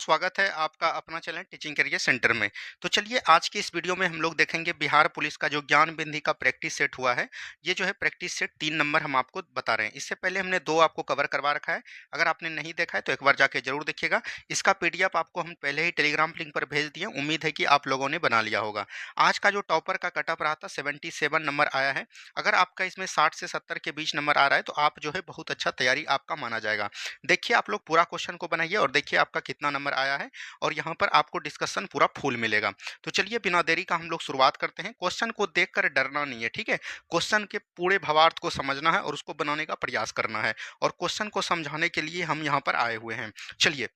स्वागत है आपका अपना चैनल टीचिंग करियर सेंटर में। तो चलिए आज की इस वीडियो में हम लोग देखेंगे बिहार पुलिस का जो ज्ञान बिंदी का प्रैक्टिस सेट हुआ है। ये जो है प्रैक्टिस सेट 3 नंबर हम आपको बता रहे हैं। इससे पहले हमने 2 आपको कवर करवा रखा है। अगर आपने नहीं देखा है तो एक बार जाके ज़रूर देखिएगा। इसका पीडीएफ आपको हम पहले ही टेलीग्राम लिंक पर भेज दिए। उम्मीद है कि आप लोगों ने बना लिया होगा। आज का जो टॉपर का कट ऑफ रहा था 77 नंबर आया है। अगर आपका इसमें 60 से 70 के बीच नंबर आ रहा है तो आप जो है बहुत अच्छा तैयारी आपका माना जाएगा। देखिए आप लोग पूरा क्वेश्चन को बनाइए और देखिए आपका कितना नंबर आया है और यहाँ पर आपको डिस्कशन पूरा फुल मिलेगा। तो चलिए बिना देरी का हम लोग शुरुआत करते हैं। क्वेश्चन को देखकर डरना नहीं है, ठीक है? क्वेश्चन के पूरे भावार्थ को समझना है और उसको बनाने का प्रयास करना है और क्वेश्चन को समझाने के लिए हम यहाँ पर आए हुए हैं। चलिए,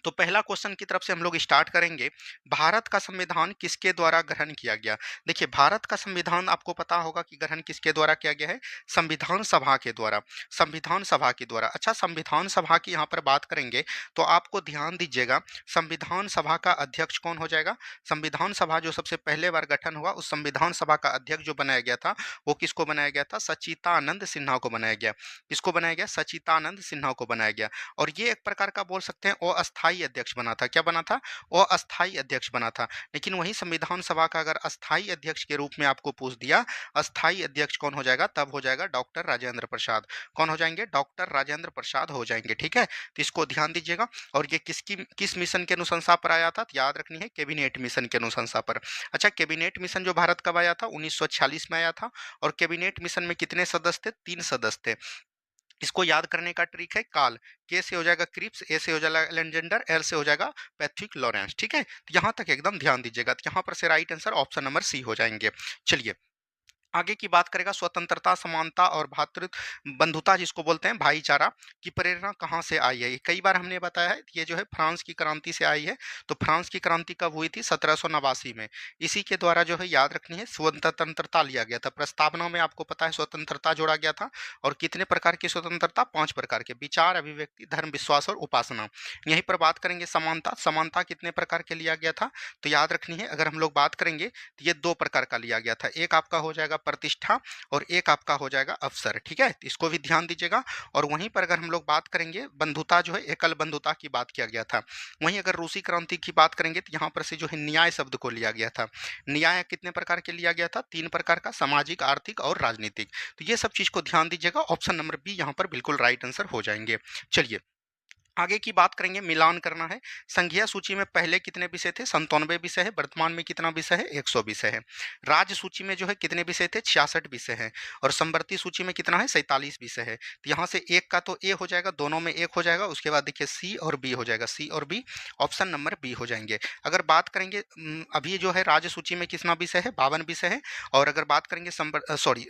तो पहला क्वेश्चन की तरफ से हम लोग स्टार्ट करेंगे। भारत का संविधान किसके द्वारा ग्रहण किया गया? देखिए भारत का संविधान आपको पता होगा कि ग्रहण किसके द्वारा किया गया है? संविधान सभा के द्वारा। संविधान सभा के द्वारा। अच्छा, संविधान सभा की यहाँ पर बात करेंगे तो आपको ध्यान दीजिएगा, संविधान सभा का अध्यक्ष कौन हो जाएगा? संविधान सभा जो सबसे पहले बार गठन हुआ उस संविधान सभा का अध्यक्ष जो बनाया गया था वो किसको बनाया गया था? सच्चिदानंद सिन्हा को बनाया गया। किसको बनाया गया? सच्चिदानंद सिन्हा को बनाया गया। और ये एक प्रकार का बोल सकते हैं अस्थाई अध्यक्ष बना था। क्या बना था? अस्थाई अध्यक्ष बना था। लेकिन वही संविधान सभा का अगर अस्थाई अध्यक्ष के रूप में आपको पूछ दिया, अस्थाई अध्यक्ष कौन हो जाएगा? तब हो जाएगा डॉक्टर राजेंद्र प्रसाद। कौन हो जाएंगे? डॉक्टर राजेंद्र प्रसाद हो जाएंगे। ठीक है, तो इसको ध्यान दीजिएगा। और ये किस मिशन के अनुशंसा पर आया था? तो याद रखनी है, कैबिनेट मिशन के अनुशंसा पर। अच्छा, कैबिनेट मिशन जो भारत कब आया था? 1946 में आया था। और कैबिनेट मिशन में कितने सदस्य थे? 3 सदस्य थे। इसको याद करने का ट्रिक है काल। के से हो जाएगा क्रिप्स, ए से हो जाएगा एलेक्जेंडर, एल से हो जाएगा पैट्रिक लॉरेंस। ठीक है, तो यहाँ तक एकदम ध्यान दीजिएगा। तो यहाँ पर से right answer option number C हो जाएंगे। चलिए, आगे की बात करेगा। स्वतंत्रता, समानता और भातृ बंधुता जिसको बोलते हैं, भाईचारा की प्रेरणा कहाँ से आई है? ये कई बार हमने बताया है, ये जो है फ्रांस की क्रांति से आई है। तो फ्रांस की क्रांति कब हुई थी? 1789 में। इसी के द्वारा जो है याद रखनी है स्वतंत्रता लिया गया था। प्रस्तावना में आपको पता है स्वतंत्रता जोड़ा गया था। और कितने प्रकार की स्वतंत्रता? 5 प्रकार के, विचार, अभिव्यक्ति, धर्म, विश्वास और उपासना। यहीं पर बात करेंगे समानता। समानता कितने प्रकार के लिया गया था? तो याद रखनी है, अगर हम लोग बात करेंगे तो ये 2 प्रकार का लिया गया था। एक आपका हो जाएगा प्रतिष्ठा और एक आपका हो जाएगा अवसर। ठीक है, तो इसको भी ध्यान दीजिएगा। और वहीं पर अगर हम लोग बात करेंगे बंधुता, जो है एकल बंधुता की बात किया गया था। वहीं अगर रूसी क्रांति की बात करेंगे तो यहाँ पर से जो है न्याय शब्द को लिया गया था। न्याय कितने प्रकार के लिया गया था? 3 प्रकार का, सामाजिक, आर्थिक और राजनीतिक। तो ये सब चीज को ध्यान दीजिएगा। ऑप्शन नंबर बी यहाँ पर बिल्कुल राइट आंसर हो जाएंगे। चलिए, आगे की बात करेंगे, मिलान करना है। संघीय सूची में पहले कितने विषय थे? 97 विषय है। वर्तमान में कितना विषय है? 100 विषय है। राज्य सूची में जो है कितने विषय थे? 66 विषय है। और संवर्ती सूची में कितना है? 47 विषय है। तो यहाँ से एक का तो ए हो जाएगा, दोनों में एक हो जाएगा। उसके बाद देखिए सी और बी हो जाएगा, सी और बी। ऑप्शन नंबर बी हो जाएंगे। अगर बात करेंगे अभी जो है राज्य सूची में कितना विषय है? 52 विषय है। और अगर बात करेंगे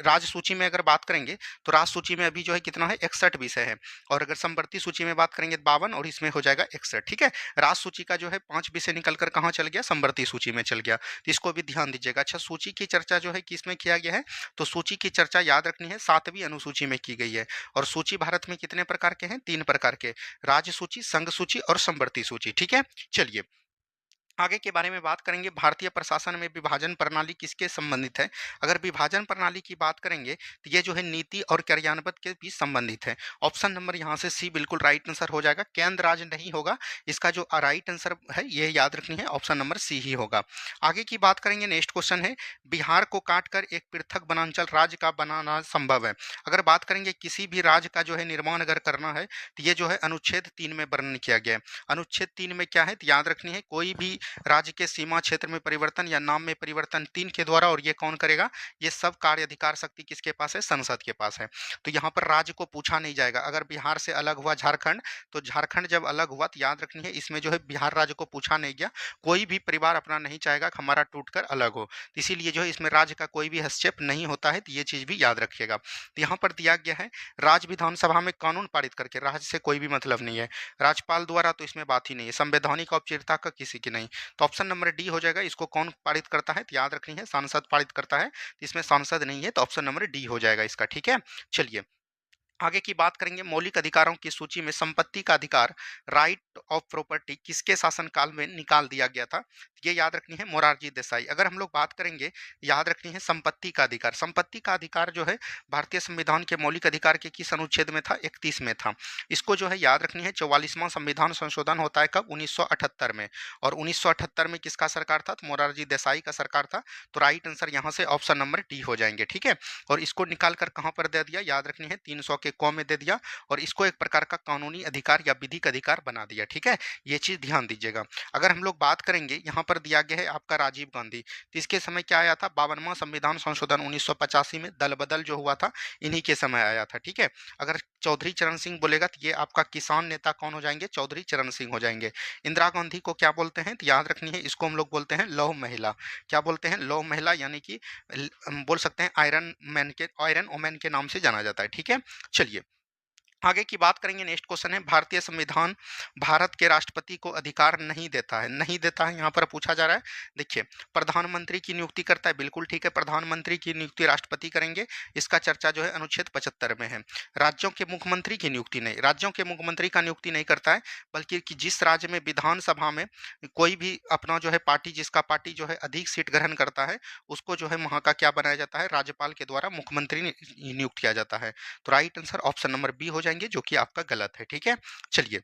राज्य सूची में अगर बात करेंगे तो राज्य सूची में अभी जो है कितना है? 61 विषय है। और अगर संवर्ती सूची में बात करेंगे 52 और इसमें हो जाएगा 61। ठीक है, राज सूची का जो है 5 विषय निकल कर कहाँ चल गया? संवर्ती सूची में चल गया। तो इसको भी ध्यान दीजिएगा। अच्छा, सूची की चर्चा जो है किस में किया गया है? तो सूची की चर्चा याद रखनी है 7वीं अनुसूची में की गई है। और सूची भारत में कितने प्रकार के हैं? 3 प्रकार के, राज्य सूची, संघ सूची और संवर्ती सूची। ठीक है, चलिए आगे के बारे में बात करेंगे। भारतीय प्रशासन में विभाजन प्रणाली किसके संबंधित है? अगर विभाजन प्रणाली की बात करेंगे तो ये जो है नीति और कार्यान्वयन के बीच संबंधित है। ऑप्शन नंबर यहाँ से सी बिल्कुल राइट आंसर हो जाएगा। केंद्र राज्य नहीं होगा, इसका जो राइट आंसर है ये याद रखनी है, ऑप्शन नंबर सी ही होगा। आगे की बात करेंगे, नेक्स्ट क्वेश्चन है, बिहार को काटकर एक पृथक वनांचल राज्य का बनाना संभव है? अगर बात करेंगे किसी भी राज्य का जो है निर्माण अगर करना है तो ये जो है अनुच्छेद 3 में वर्णन किया गया है। अनुच्छेद 3 में क्या है? तो याद रखनी है, कोई भी राज्य के सीमा क्षेत्र में परिवर्तन या नाम में परिवर्तन 3 के द्वारा, और ये कौन करेगा? ये सब कार्य अधिकार शक्ति किसके पास है? संसद के पास है। तो यहाँ पर राज्य को पूछा नहीं जाएगा। अगर बिहार से अलग हुआ झारखंड, तो झारखंड जब अलग हुआ तो याद रखनी है इसमें जो है बिहार राज्य को पूछा नहीं गया। कोई भी परिवार अपना नहीं चाहेगा कि हमारा टूटकर अलग हो, तो इसीलिए जो है इसमें राज्य का कोई भी हस्तक्षेप नहीं होता है। तो ये चीज भी याद रखिएगा। तो यहाँ पर दिया गया है, राज्य विधानसभा में कानून पारित करके, राज्य से कोई भी मतलब नहीं है, राज्यपाल द्वारा तो इसमें बात ही नहीं है, संवैधानिक औपचारिकता का किसी की नहीं। तो ऑप्शन नंबर डी हो जाएगा। इसको कौन पारित करता है? तो याद रखनी है सांसद पारित करता है। तो इसमें सांसद नहीं है, तो ऑप्शन नंबर डी हो जाएगा इसका। ठीक है, चलिए आगे की बात करेंगे। मौलिक अधिकारों की सूची में संपत्ति का अधिकार, राइट ऑफ प्रॉपर्टी, किसके शासनकाल में निकाल दिया गया था? ये याद रखनी है मोरारजी देसाई। अगर हम लोग बात करेंगे, याद रखनी है संपत्ति का अधिकार। संपत्ति का अधिकार जो है भारतीय संविधान के मौलिक अधिकार के किस अनुच्छेद में था? 31 में था। इसको जो है याद रखनी है 44वां संविधान संशोधन होता है कब? 1978 में। और 1978 में किसका सरकार था? तो मोरारजी देसाई का सरकार था। तो राइट आंसर यहाँ से ऑप्शन नंबर डी हो जाएंगे, ठीक है। और इसको निकाल कर कहाँ पर दे दिया? याद रखनी है 300 के क में दे दिया, और इसको एक प्रकार का कानूनी अधिकार या विधिक अधिकार बना दिया, ठीक है। ये चीज ध्यान दीजिएगा। अगर हम लोग बात करेंगे, यहाँ पर दिया गया है आपका राजीव गांधी, तो इसके समय क्या आया था? 52वां संविधान संशोधन 1985 में दल बदल जो हुआ था, इन्हीं के समय आया था, ठीक है। अगर चौधरी चरण सिंह बोलेगा तो ये आपका किसान नेता कौन हो जाएंगे? चौधरी चरण सिंह हो जाएंगे। इंदिरा गांधी को क्या बोलते हैं? तो याद रखनी है, इसको हम लोग बोलते हैं लौह महिला। क्या बोलते हैं? लौह महिला, यानी कि हम बोल सकते हैं आयरन ओमैन के नाम से जाना जाता है, ठीक है। चलिए आगे की बात करेंगे। नेक्स्ट क्वेश्चन है, भारतीय संविधान भारत के राष्ट्रपति को अधिकार नहीं देता है। नहीं देता है यहाँ पर पूछा जा रहा है। देखिए, प्रधानमंत्री की नियुक्ति करता है, बिल्कुल ठीक है, प्रधानमंत्री की नियुक्ति राष्ट्रपति करेंगे। इसका चर्चा जो है अनुच्छेद 75 में है। राज्यों के मुख्यमंत्री की नियुक्ति नहीं, राज्यों के मुख्यमंत्री का नियुक्ति नहीं करता है, बल्कि कि जिस राज्य में विधानसभा में कोई भी अपना जो है पार्टी, जिसका पार्टी जो है अधिक सीट ग्रहण करता है, उसको जो है वहाँ का क्या बनाया जाता है? राज्यपाल के द्वारा मुख्यमंत्री नियुक्त किया जाता है। तो right answer option number B हो जाएंगे, जो कि आपका गलत है, ठीक है। चलिए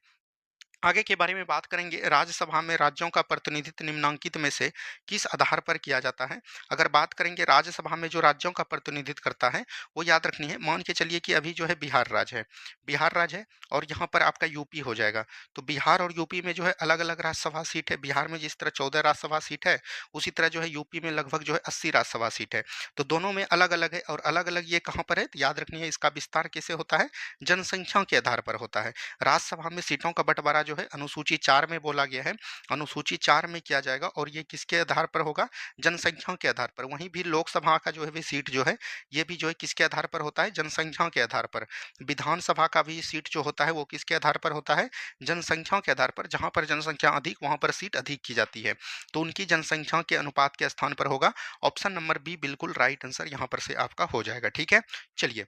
आगे के बारे में बात करेंगे। राज्यसभा में राज्यों का प्रतिनिधित्व निम्नलिखित में से किस आधार पर किया जाता है? अगर बात करेंगे राज्यसभा में जो राज्यों का प्रतिनिधित्व करता है, वो याद रखनी है। मान के चलिए कि अभी जो है बिहार राज्य है, बिहार राज्य है, और यहाँ पर आपका यूपी हो जाएगा। तो बिहार और यूपी में जो है अलग अलग राज्यसभा सीट है। बिहार में जिस तरह 14 राज्यसभा सीट है, उसी तरह जो है यूपी में लगभग जो है 80 राज्यसभा सीट है। तो दोनों में अलग अलग है, और अलग अलग ये कहाँ पर है? तो याद रखनी है, इसका विस्तार कैसे होता है? जनसंख्या के आधार पर होता है। राज्यसभा में सीटों का बंटवारा जो है अनुसूची 4 में बोला गया है, अनुसूची 4 में किया जाएगा, और ये किसके आधार पर होगा? जनसंख्या के आधार पर। वहीं भी लोकसभा का जो है सीट जो है, ये भी जो है किसके आधार पर होता है? जनसंख्या के आधार पर। विधानसभा का भी सीट जो होता है वो किसके आधार पर होता है? जनसंख्या के आधार पर। जहां पर जनसंख्या अधिक, वहां पर सीट अधिक की जाती है, तो उनकी जनसंख्या के अनुपात के स्थान पर होगा। ऑप्शन नंबर बी बिल्कुल राइट आंसर यहाँ पर से आपका हो जाएगा, ठीक है। चलिए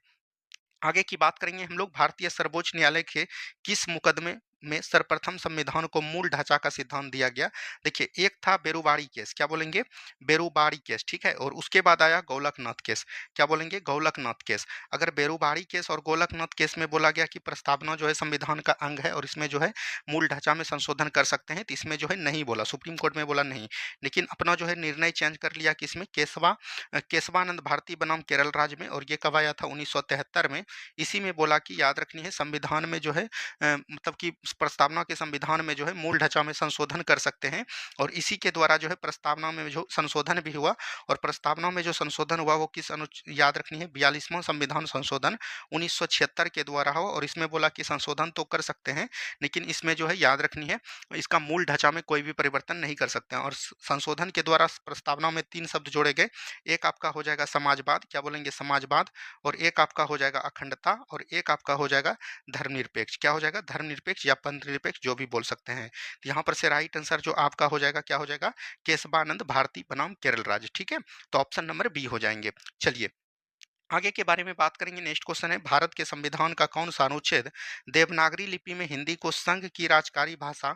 आगे की बात करेंगे हम लोग। भारतीय सर्वोच्च न्यायालय के किस मुकदमे में सर्वप्रथम संविधान को मूल ढांचा का सिद्धांत दिया गया? देखिए, एक था बेरुबाड़ी केस, क्या बोलेंगे? बेरुबाड़ी केस, ठीक है। और उसके बाद आया गोलकनाथ केस, क्या बोलेंगे? गोलकनाथ केस। अगर बेरुबाड़ी केस और गोलकनाथ केस में बोला गया कि प्रस्तावना जो है संविधान का अंग है और इसमें जो है मूल ढांचा में संशोधन कर सकते हैं, तो इसमें जो है नहीं बोला, सुप्रीम कोर्ट में बोला नहीं। लेकिन अपना जो है निर्णय चेंज कर लिया, किसमें? केशवानंद भारती बनाम केरल राज्य में। और ये कब आया था? 1973 में। इसी में बोला कि याद रखनी है, संविधान में जो है मतलब कि प्रस्तावना के संविधान में जो है मूल ढांचा में संशोधन कर सकते हैं, और इसी के द्वारा जो है प्रस्तावना में जो संशोधन भी हुआ, और प्रस्तावना में जो संशोधन हुआ वो किस याद रखनी है, 42वां संविधान संशोधन 1976 के द्वारा हो। और इसमें बोला कि संशोधन तो कर सकते हैं, लेकिन इसमें जो है याद रखनी है, इसका मूल ढांचा में कोई भी परिवर्तन नहीं कर सकते हैं। और संशोधन के द्वारा प्रस्तावना में 3 शब्द जोड़े गए। एक आपका हो जाएगा समाजवाद, क्या बोलेंगे? समाजवाद। और एक आपका हो जाएगा अखंडता, और एक आपका हो जाएगा धर्मनिरपेक्ष। क्या हो जाएगा? धर्मनिरपेक्ष या पंथनिरपेक्ष, जो भी बोल सकते हैं। तो यहाँ पर से राइट आंसर जो आपका हो जाएगा, क्या हो जाएगा? केशवानंद भारती बनाम केरल राज्य, ठीक है। तो ऑप्शन नंबर बी हो जाएंगे। चलिए आगे के बारे में बात करेंगे। नेक्स्ट क्वेश्चन है, भारत के संविधान का कौन सा अनुच्छेद देवनागरी लिपि में हिंदी को संघ की राजकारी भाषा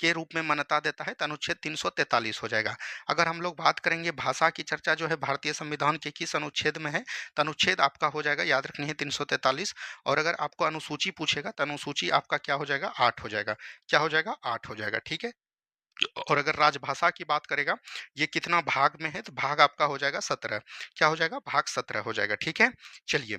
के रूप में मान्यता देता है? तो अनुच्छेद 343 हो जाएगा। अगर हम लोग बात करेंगे भाषा की चर्चा जो है भारतीय संविधान के किस अनुच्छेद में है, तो अनुच्छेद आपका हो जाएगा, याद रखनी है, 343। और अगर आपको अनुसूची पूछेगा तो अनुसूची आपका क्या हो जाएगा? 8 हो जाएगा। क्या हो जाएगा? 8 हो जाएगा, ठीक है। और अगर राजभाषा की बात करेगा, ये कितना भाग में है, तो भाग आपका हो जाएगा 17। क्या हो जाएगा? भाग 17 हो जाएगा, ठीक है। चलिए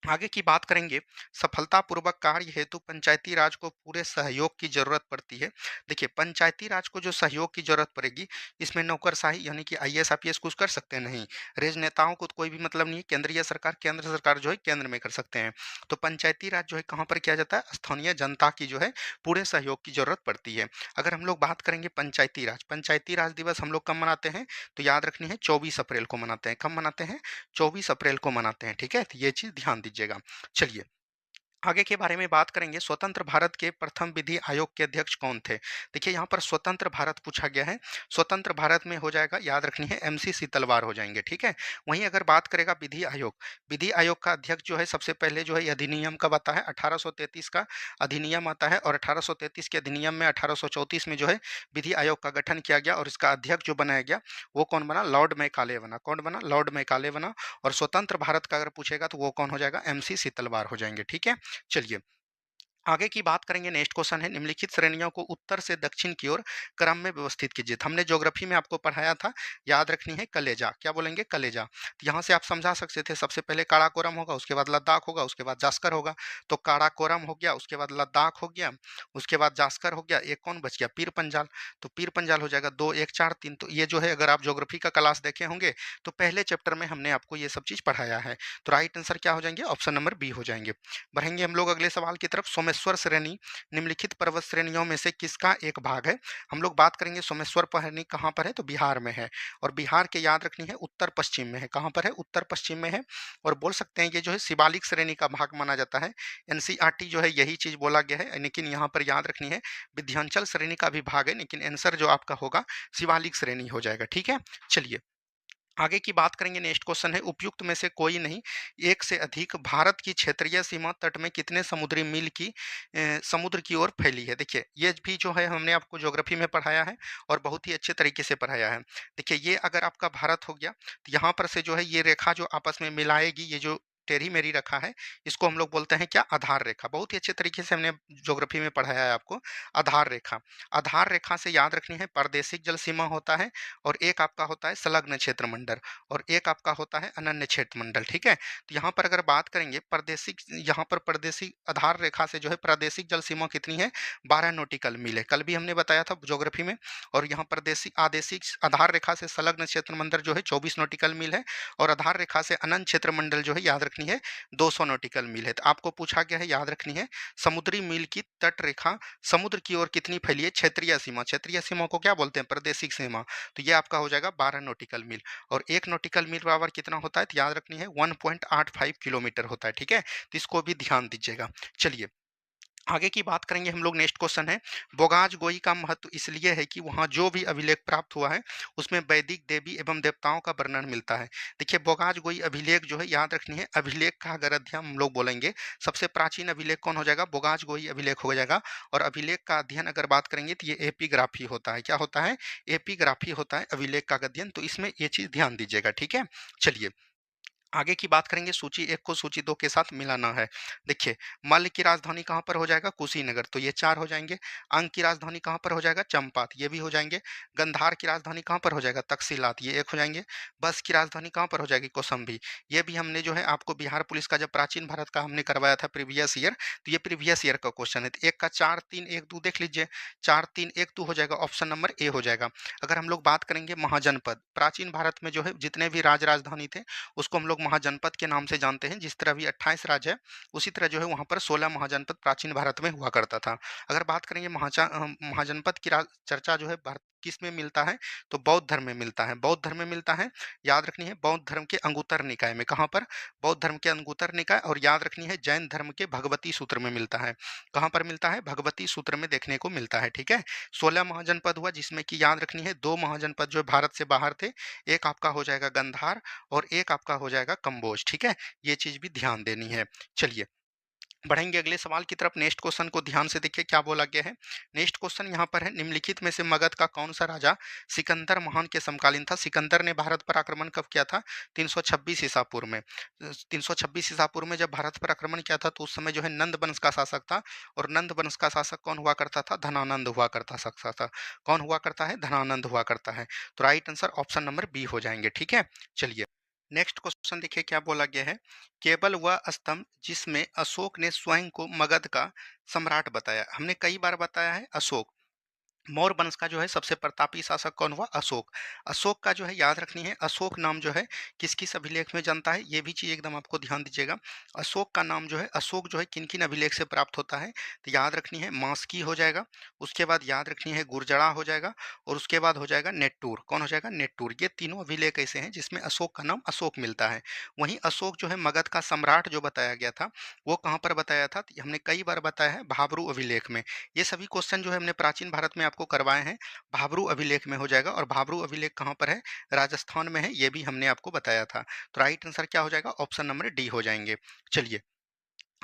आगे की बात करेंगे। सफलतापूर्वक कार्य हेतु पंचायती राज को पूरे सहयोग की जरूरत पड़ती है। देखिए, पंचायती राज को जो सहयोग की जरूरत पड़ेगी, इसमें नौकरशाही यानी कि आईएएस आईपीएस कुछ कर सकते हैं नहीं, राजनेताओं को तो कोई भी मतलब नहीं है। केंद्रीय सरकार, केंद्र सरकार जो है केंद्र में कर सकते हैं। तो पंचायती राज जो है कहाँ पर किया जाता है? स्थानीय जनता की जो है पूरे सहयोग की जरूरत पड़ती है। अगर हम लोग बात करेंगे पंचायती राज दिवस हम लोग कब मनाते हैं? तो याद रखनी है 24 अप्रैल को मनाते हैं। कब मनाते हैं? 24 अप्रैल को मनाते हैं, ठीक है। तो ये चीज ध्यान दीजिएगा। चलिए आगे के बारे में बात करेंगे, स्वतंत्र भारत के प्रथम विधि आयोग के अध्यक्ष कौन थे? देखिए यहाँ पर स्वतंत्र भारत पूछा गया है। स्वतंत्र भारत में हो जाएगा, याद रखनी है, एमसी सीतलवार हो जाएंगे, ठीक है। वहीं अगर बात करेगा विधि आयोग, विधि आयोग का अध्यक्ष जो है सबसे पहले जो है ये अधिनियम कब आता है, 1833 का अधिनियम आता है, और 1833 के अधिनियम में 1834 में जो है विधि आयोग का गठन किया गया, और इसका अध्यक्ष जो बनाया गया वो कौन बना, लॉर्ड मैकाले बना। कौन बना, लॉर्ड मैकाले बना। और स्वतंत्र भारत का अगर पूछेगा तो वो कौन हो जाएगा, एमसी सीतलवार हो जाएंगे, ठीक है। चलिए आगे की बात करेंगे। नेक्स्ट क्वेश्चन है, निम्नलिखित श्रेणियों को उत्तर से दक्षिण की ओर क्रम में व्यवस्थित कीजिए। तो हमने ज्योग्राफी में आपको पढ़ाया था, याद रखनी है, कलेजा। क्या बोलेंगे, कलेजा। तो यहाँ से आप समझा सकते थे, सबसे पहले काराकोरम होगा, उसके बाद लद्दाख होगा, उसके बाद जास्कर होगा। तो काराकोरम हो गया, उसके बाद लद्दाख हो गया, उसके बाद जास्कर हो गया, एक कौन बच गया, पीर पंजाल। तो पीर पंजाल हो जाएगा 2 1 4 3। तो ये जो है, अगर आप ज्योग्राफी का क्लास देखे होंगे तो पहले चैप्टर में हमने आपको ये सब चीज पढ़ाया है। तो राइट आंसर क्या हो जाएंगे, ऑप्शन नंबर बी हो जाएंगे। बढ़ेंगे हम लोग अगले सवाल की तरफ। सोमेश्वर श्रेणी निम्नलिखित पर्वत श्रेणियों में से किसका एक भाग है? हम लोग बात करेंगे सोमेश्वर श्रेणी कहाँ पर है, तो बिहार में है। और बिहार के, याद रखनी है, उत्तर पश्चिम में है। कहाँ पर है, उत्तर पश्चिम में है। और बोल सकते हैं ये जो है शिवालिक श्रेणी का भाग माना जाता है। एनसीईआरटी जो है यही चीज बोला गया है, लेकिन यहाँ पर याद रखनी है विंध्याचल श्रेणी का भी भाग है, लेकिन आंसर जो आपका होगा शिवालिक श्रेणी हो जाएगा, ठीक है। चलिए आगे की बात करेंगे। नेक्स्ट क्वेश्चन है, उपयुक्त में से कोई नहीं, एक से अधिक भारत की क्षेत्रीय सीमा तट में कितने समुद्री मील की समुद्र की ओर फैली है? देखिए ये भी जो है हमने आपको ज्योग्राफी में पढ़ाया है, और बहुत ही अच्छे तरीके से पढ़ाया है। देखिए ये अगर आपका भारत हो गया, तो यहाँ पर से जो है ये रेखा जो आपस में मिलाएगी, ये जो टेढ़ी मेरी रेखा है, इसको हम लोग बोलते हैं क्या, आधार रेखा। बहुत ही अच्छे तरीके से हमने ज्योग्राफी में पढ़ाया है आपको, आधार रेखा। आधार रेखा से याद रखनी है प्रादेशिक जल सीमा होता है, और एक आपका होता है संलग्न क्षेत्र मंडल, और एक आपका होता है अनन्य क्षेत्र मंडल, ठीक है। तो यहाँ पर अगर बात करेंगे प्रादेशिक, यहाँ पर प्रादेशिक आधार रेखा से जो है प्रादेशिक जल सीमा कितनी है, 12 नॉटिकल मील है, कल भी हमने बताया था ज्योग्राफी में। और यहाँ प्रादेशिक आदेशिक आधार रेखा से संलग्न क्षेत्र मंडल जो है 24 नॉटिकल मील है, और आधार रेखा से अनंत क्षेत्र मंडल जो है, याद रखनी है, 200 नॉटिकल मील है। तो आपको पूछा गया है, याद रखनी है, समुद्री मील की तट रेखा समुद्र की ओर कितनी फैली है, क्षेत्रीय सीमा। क्षेत्रीय सीमा को क्या बोलते हैं, प्रादेशिक सीमा। तो ये आपका हो जाएगा 12 नॉटिकल मील। और 1 नॉटिकल मील बराबर कितना होता है, तो याद रखनी है 1.85 किलोमीटर होता है, ठीक है। तो इसको भी ध्यान दीजिएगा। चलिए आगे की बात करेंगे हम लोग। नेक्स्ट क्वेश्चन है, बोगाज गोई का महत्व इसलिए है कि वहाँ जो भी अभिलेख प्राप्त हुआ है उसमें वैदिक देवी एवं देवताओं का वर्णन मिलता है। देखिए बोगाज गोई अभिलेख जो है, याद रखनी है, अभिलेख का अगर अध्ययन हम लोग बोलेंगे, सबसे प्राचीन अभिलेख कौन हो जाएगा, बोगाज गोई अभिलेख हो जाएगा। और अभिलेख का अध्ययन अगर बात करेंगे तो ये एपिग्राफी होता है। क्या होता है, एपिग्राफी होता है अभिलेख का अध्ययन। तो इसमें ये चीज ध्यान दीजिएगा, ठीक है। चलिए आगे की बात करेंगे। सूची 1 को सूची 2 के साथ मिलाना है। देखिए मल्ल की राजधानी कहाँ पर हो जाएगा, कुशीनगर, तो ये 4 हो जाएंगे। अंग की राजधानी कहाँ पर हो जाएगा, चंपात, ये भी हो जाएंगे। गंधार की राजधानी कहाँ पर हो जाएगा, तक्षशिलात, ये 1 हो जाएंगे। बस की राजधानी कहाँ पर हो जाएगी, कौशाम्बी। ये भी हमने जो है आपको बिहार पुलिस का जब प्राचीन भारत का हमने करवाया था प्रीवियस ईयर, तो ये प्रीवियस ईयर का क्वेश्चन है। तो 1 का 4 3 1 2 देख लीजिए, 4 3 1 2 हो जाएगा, ऑप्शन नंबर ए हो जाएगा। अगर हम लोग बात करेंगे महाजनपद, प्राचीन भारत में जो है जितने भी राजधानी थे उसको हम लोग महाजनपद के नाम से जानते हैं। जिस तरह अभी 28 राज्य है, उसी तरह जो है वहाँ पर 16 महाजनपद प्राचीन भारत में हुआ करता था। अगर बात करेंगे महाजनपद की चर्चा जो है भारत किस में मिलता है, तो बौद्ध धर्म में मिलता है। बौद्ध धर्म में मिलता है, याद रखनी है, बौद्ध धर्म के अंगुत्तर निकाय में। कहाँ पर, बौद्ध धर्म के अंगुत्तर निकाय। और याद रखनी है जैन धर्म के भगवती सूत्र में मिलता है। कहाँ पर मिलता है, भगवती सूत्र में देखने को मिलता है, ठीक है। 16 महाजनपद हुआ, जिसमें कि याद रखनी है 2 महाजनपद जो भारत से बाहर थे, एक आपका हो जाएगा गंधार, और एक आपका हो जाएगा कंबोज, ठीक है। ये चीज भी ध्यान देनी है। चलिए बढ़ेंगे अगले सवाल की तरफ। नेक्स्ट क्वेश्चन को ध्यान से देखिए क्या बोला गया है। नेक्स्ट क्वेश्चन यहाँ पर है, निम्नलिखित में से मगध का कौन सा राजा सिकंदर महान के समकालीन था। सिकंदर ने भारत पर आक्रमण कब किया था, 326 ईसा पूर्व में। 326 ईसा पूर्व में जब भारत पर आक्रमण किया था, तो उस समय जो है नंद वंश का शासक था। और नंद वंश का शासक कौन हुआ करता था, धनानंद हुआ करता सकता था। कौन हुआ करता है, धनानंद हुआ करता है। तो right answer option number B हो जाएंगे, ठीक है। चलिए नेक्स्ट क्वेश्चन देखिए क्या बोला गया है। केवल वह स्तंभ जिसमें अशोक ने स्वयं को मगध का सम्राट बताया। हमने कई बार बताया है अशोक, मौर्य वंश का जो है सबसे प्रतापी शासक कौन हुआ? अशोक। अशोक का जो है याद रखनी है, अशोक नाम जो है किस किस अभिलेख में जनता है, ये भी चीज़ एकदम आपको ध्यान दीजिएगा। अशोक का नाम जो है, अशोक जो है किन किन अभिलेख से प्राप्त होता है, तो याद रखनी है मास्की हो जाएगा, उसके बाद याद रखनी है गुर्जरा हो जाएगा, और उसके बाद हो जाएगा नेट्टूर। कौन हो जाएगा? नेट्टूर। ये तीनों अभिलेख ऐसे हैं जिसमें अशोक का नाम अशोक मिलता है। वहीं अशोक जो है मगध का सम्राट जो बताया गया था, वो कहाँ पर बताया था? तो हमने कई बार बताया है भाब्रू अभिलेख में। ये सभी क्वेश्चन जो है हमने प्राचीन भारत में आपको करवाए हैं, भाब्रू अभिलेख में हो जाएगा। और भाब्रू अभिलेख कहाँ पर है? राजस्थान में है, ये भी हमने आपको बताया था। तो राइट आंसर क्या हो जाएगा? ऑप्शन नंबर डी हो जाएंगे। चलिए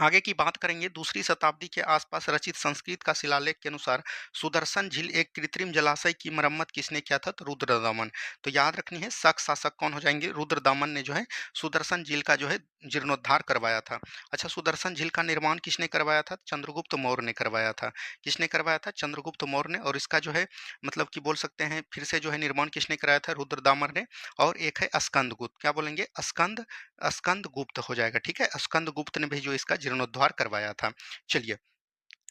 आगे की बात करेंगे। दूसरी शताब्दी के आसपास रचित संस्कृत का शिलालेख के अनुसार सुदर्शन झील एक कृत्रिम जलाशय की मरम्मत किसने किया था? तो रुद्रदमन। तो याद रखनी है शक शासक कौन हो जाएंगे? रुद्रदमन ने जो है सुदर्शन झील का जो है जीर्णोद्धार करवाया था। अच्छा, सुदर्शन झील का निर्माण किसने करवाया था? चंद्रगुप्त मौर्य ने करवाया था। किसने करवाया था? चंद्रगुप्त मौर्य ने। और इसका जो है मतलब कि बोल सकते हैं फिर से जो है निर्माण किसने कराया था? रुद्रदामन ने। और एक है स्कंदगुप्त, क्या बोलेंगे? स्कंदगुप्त हो जाएगा। ठीक है, स्कंदगुप्त ने भी जो इसका जीर्णोद्धार करवाया था। चलिए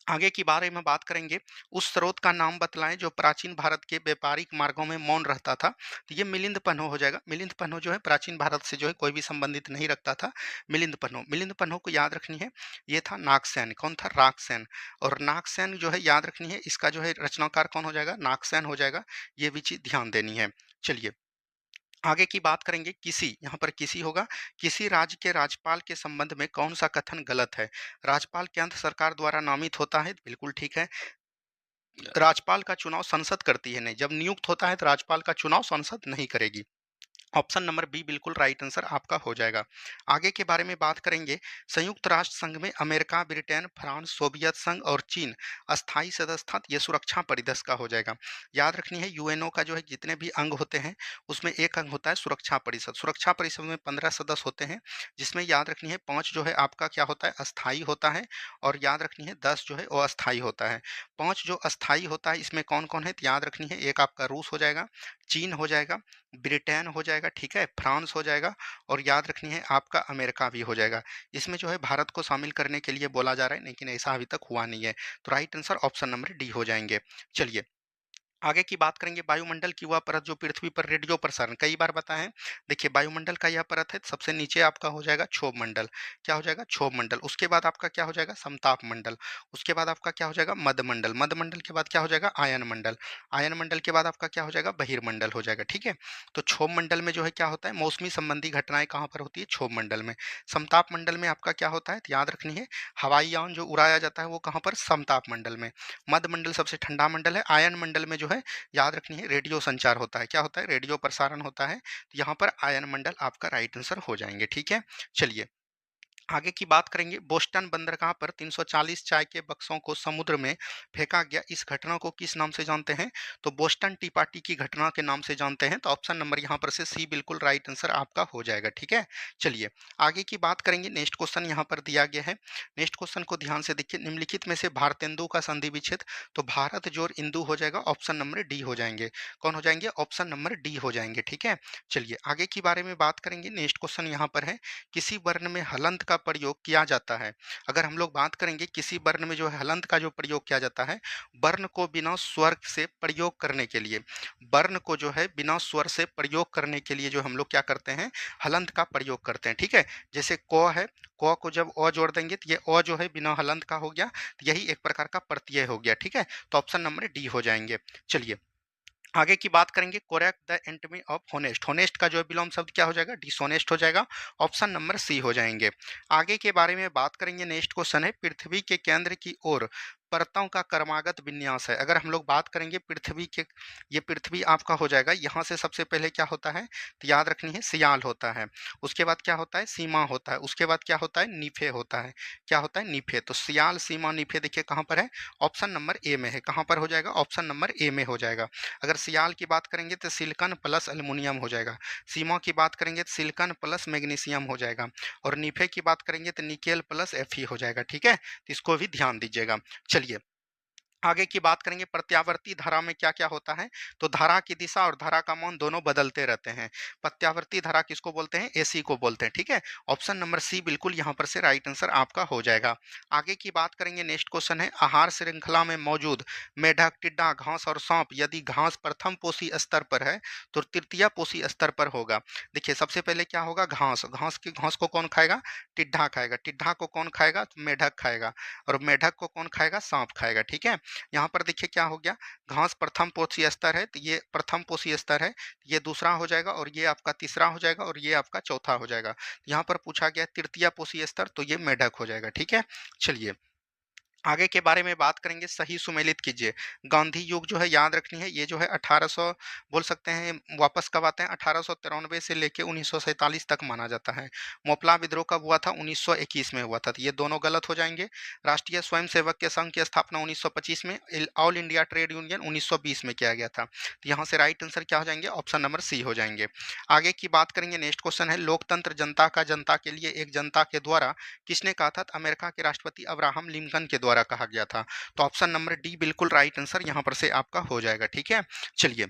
आगे की बारे में बात करेंगे। उस स्रोत का नाम बतलाएं जो प्राचीन भारत के व्यापारिक मार्गों में मौन रहता था। तो ये मिलिंद पन्हो हो जाएगा। मिलिंद पन्हो जो है प्राचीन भारत से जो है कोई भी संबंधित नहीं रखता था। मिलिंद पन्हो, मिलिंद पन्हो को याद रखनी है। ये था नागसेन। कौन था? रागसेन। और नागसेन जो है याद रखनी है, इसका जो है रचनाकार कौन हो जाएगा? नागसेन हो जाएगा। ये भी चीज ध्यान देनी है। चलिए आगे की बात करेंगे। किसी, यहाँ पर किसी होगा। किसी राज्य के राज्यपाल के संबंध में कौन सा कथन गलत है? राज्यपाल केंद्र सरकार द्वारा नामित होता है, बिल्कुल ठीक है। राज्यपाल का चुनाव संसद करती है, नहीं। जब नियुक्त होता है तो राज्यपाल का चुनाव संसद नहीं करेगी। ऑप्शन नंबर बी बिल्कुल राइट आंसर आपका हो जाएगा। आगे के बारे में बात करेंगे। संयुक्त राष्ट्र संघ में अमेरिका, ब्रिटेन, फ्रांस, सोवियत संघ और चीन अस्थायी सदस्य था। ये सुरक्षा परिषद का हो जाएगा। याद रखनी है यूएनओ का जो है जितने भी अंग होते हैं उसमें एक अंग होता है सुरक्षा परिषद। सुरक्षा परिषद में 15 सदस्य होते हैं, जिसमें याद रखनी है 5 जो है आपका क्या होता है? अस्थाई होता है। और याद रखनी है 10 जो है वो अस्थाई होता है। 5 जो अस्थाई होता है इसमें कौन कौन है? तो याद रखनी है एक आपका रूस हो जाएगा, चीन हो जाएगा, ब्रिटेन हो जाएगा, ठीक है, फ्रांस हो जाएगा, और याद रखनी है आपका अमेरिका भी हो जाएगा। इसमें जो है भारत को शामिल करने के लिए बोला जा रहा है, लेकिन ऐसा अभी तक हुआ नहीं है। तो right answer option number D हो जाएंगे। चलिए आगे की बात करेंगे। वायुमंडल की वह परत जो पृथ्वी पर रेडियो प्रसारण, कई बार बताएं हैं। देखिए वायुमंडल का यह परत है, सबसे नीचे आपका हो जाएगा क्षोभ मंडल। क्या हो जाएगा? क्षोभ मंडल। उसके बाद आपका क्या हो जाएगा? समताप मंडल। उसके बाद आपका क्या हो जाएगा? मध्यमंडल। मध्यमंडल के बाद क्या हो जाएगा? आयन मंडल। आयन मंडल के बाद आपका क्या हो जाएगा? बहिर्मंडल हो जाएगा। ठीक है, तो क्षोभ मंडल में जो है क्या होता है? मौसमी संबंधी घटनाएं कहाँ पर होती है? क्षोभ मंडल में। समताप मंडल में आपका क्या होता है? तो याद रखनी है हवाई यान जो उड़ाया जाता है वो कहाँ पर? समताप मंडल में। मध्य मंडल सबसे ठंडा मंडल है। आयन मंडल में जो है याद रखनी है रेडियो संचार होता है। क्या होता है? रेडियो प्रसारण होता है। तो यहाँ पर आयन मंडल आपका राइट आंसर हो जाएंगे। ठीक है, चलिए आगे की बात करेंगे। बोस्टन बंदरगाह पर 340 चाय के बक्सों को समुद्र में फेंका गया, इस घटना को किस नाम से जानते हैं? तो बोस्टन टी पार्टी की घटना के नाम से जानते हैं। तो ऑप्शन नंबर यहाँ पर से सी बिल्कुल राइट आंसर आपका हो जाएगा। ठीक है, चलिए आगे की बात करेंगे। नेक्स्ट क्वेश्चन यहाँ पर दिया गया है। नेक्स्ट क्वेश्चन को ध्यान से देखिए। निम्नलिखित में से भारतेंदु का संधि विच्छेद, तो भारत जोड़ इंदु हो जाएगा। ऑप्शन नंबर डी हो जाएंगे। कौन हो जाएंगे? ऑप्शन नंबर डी हो जाएंगे। ठीक है, चलिए आगे की बारे में बात करेंगे। नेक्स्ट क्वेश्चन यहाँ पर है। किसी वर्ण में हलंत का प्रयोग किया जाता है। अगर हम लोग बात करेंगे किसी वर्ण में जो है हलंत का जो प्रयोग किया जाता है, वर्ण को बिना स्वर से प्रयोग करने के लिए, वर्ण को जो है बिना स्वर से प्रयोग करने के लिए जो हम लोग क्या करते हैं? हलंत का प्रयोग करते हैं। ठीक है, जैसे क है, क को जब अ जोड़ देंगे तो ये अ जो है बिना हलंत का हो गया, तो यही एक प्रकार का प्रत्यय हो गया। ठीक है, तो ऑप्शन नंबर डी हो जाएंगे। चलिए आगे की बात करेंगे। कोरैक द एंटमी ऑफ होनेस्ट, होनेस्ट का जो है विलोम शब्द क्या हो जाएगा? डिसहोनेस्ट हो जाएगा। ऑप्शन नंबर सी हो जाएंगे। आगे के बारे में बात करेंगे। नेक्स्ट क्वेश्चन है। पृथ्वी के केंद्र की ओर परतों का क्रमागत विन्यास है। अगर हम लोग बात करेंगे पृथ्वी के, ये पृथ्वी आपका हो जाएगा। यहाँ से सबसे पहले क्या होता है? तो याद रखनी है सियाल होता है। उसके बाद क्या होता है? सीमा होता है। उसके बाद क्या होता है? नीफे होता है। क्या होता है? नीफे। तो सियाल, सीमा, नीफे देखिए कहाँ पर है? ऑप्शन नंबर ए में है। कहाँ पर हो जाएगा? ऑप्शन नंबर ए में हो जाएगा। अगर सियाल की बात करेंगे तो सिलिकॉन प्लस एल्युमिनियम हो जाएगा। सीमा की बात करेंगे तो सिलिकॉन प्लस मैग्नीशियम हो जाएगा। और निफे की बात करेंगे तो निकेल प्लस एफ हो जाएगा। ठीक है, तो इसको भी ध्यान दीजिएगा। चलिए आगे की बात करेंगे प्रत्यावर्ती धारा में क्या-क्या होता है, तो धारा की दिशा और धारा का मान दोनों बदलते रहते हैं। प्रत्यावर्ती धारा किसको बोलते हैं? एसी को बोलते हैं, ठीक है? ऑप्शन नंबर सी बिल्कुल यहाँ पर से राइट आंसर आपका हो जाएगा। आगे की बात करेंगे, नेक्स्ट क्वेश्चन है, आहार श्रृंखला में मौजूद मेढक, टिड्डा, घास और सांप यदि घास प्रथम पोषी स्तर पर है, तो तृतीय पोषी स्तर पर होगा। देखिए सबसे पहले क्या होगा? घास, घास को कौन खाएगा? टिड्डा खाएगा, टिड्डा को कौन खाएगा? तो मेढक खाएगा, और मेढक को कौन खाएगा? सांप खाएगा, ठीक है? यहाँ पर देखिए क्या हो गया, घास प्रथम पोषी स्तर है, तो ये प्रथम पोषी स्तर है, ये दूसरा हो जाएगा, और ये आपका तीसरा हो जाएगा, और ये आपका चौथा हो जाएगा। यहाँ पर पूछा गया तृतीय पोषी स्तर, तो ये मेढक हो जाएगा, ठीक है? चलिए आगे के बारे में बात करेंगे, सही सुमेलित कीजिए। गांधी युग जो है याद रखनी है, ये जो है 1800 बोल सकते हैं, वापस कब आते हैं? 1893 से लेके 1947 तक माना जाता है। मोपला विद्रोह कब हुआ था? 1921 में हुआ था, तो ये दोनों गलत हो जाएंगे। राष्ट्रीय स्वयंसेवक के संघ की स्थापना 1925 में, ऑल इंडिया ट्रेड यूनियन 1920 में किया गया था। तो यहाँ से राइट आंसर क्या हो जाएंगे? ऑप्शन नंबर सी हो जाएंगे। आगे की बात करेंगे, नेक्स्ट क्वेश्चन है, लोकतंत्र जनता का जनता के लिए एक जनता के द्वारा किसने कहा था? तो अमेरिका के राष्ट्रपति अब्राहम लिंकन के द्वारा कहा गया था। तो ऑप्शन नंबर डी बिल्कुल राइट आंसर यहाँ पर से आपका हो जाएगा, ठीक है? चलिए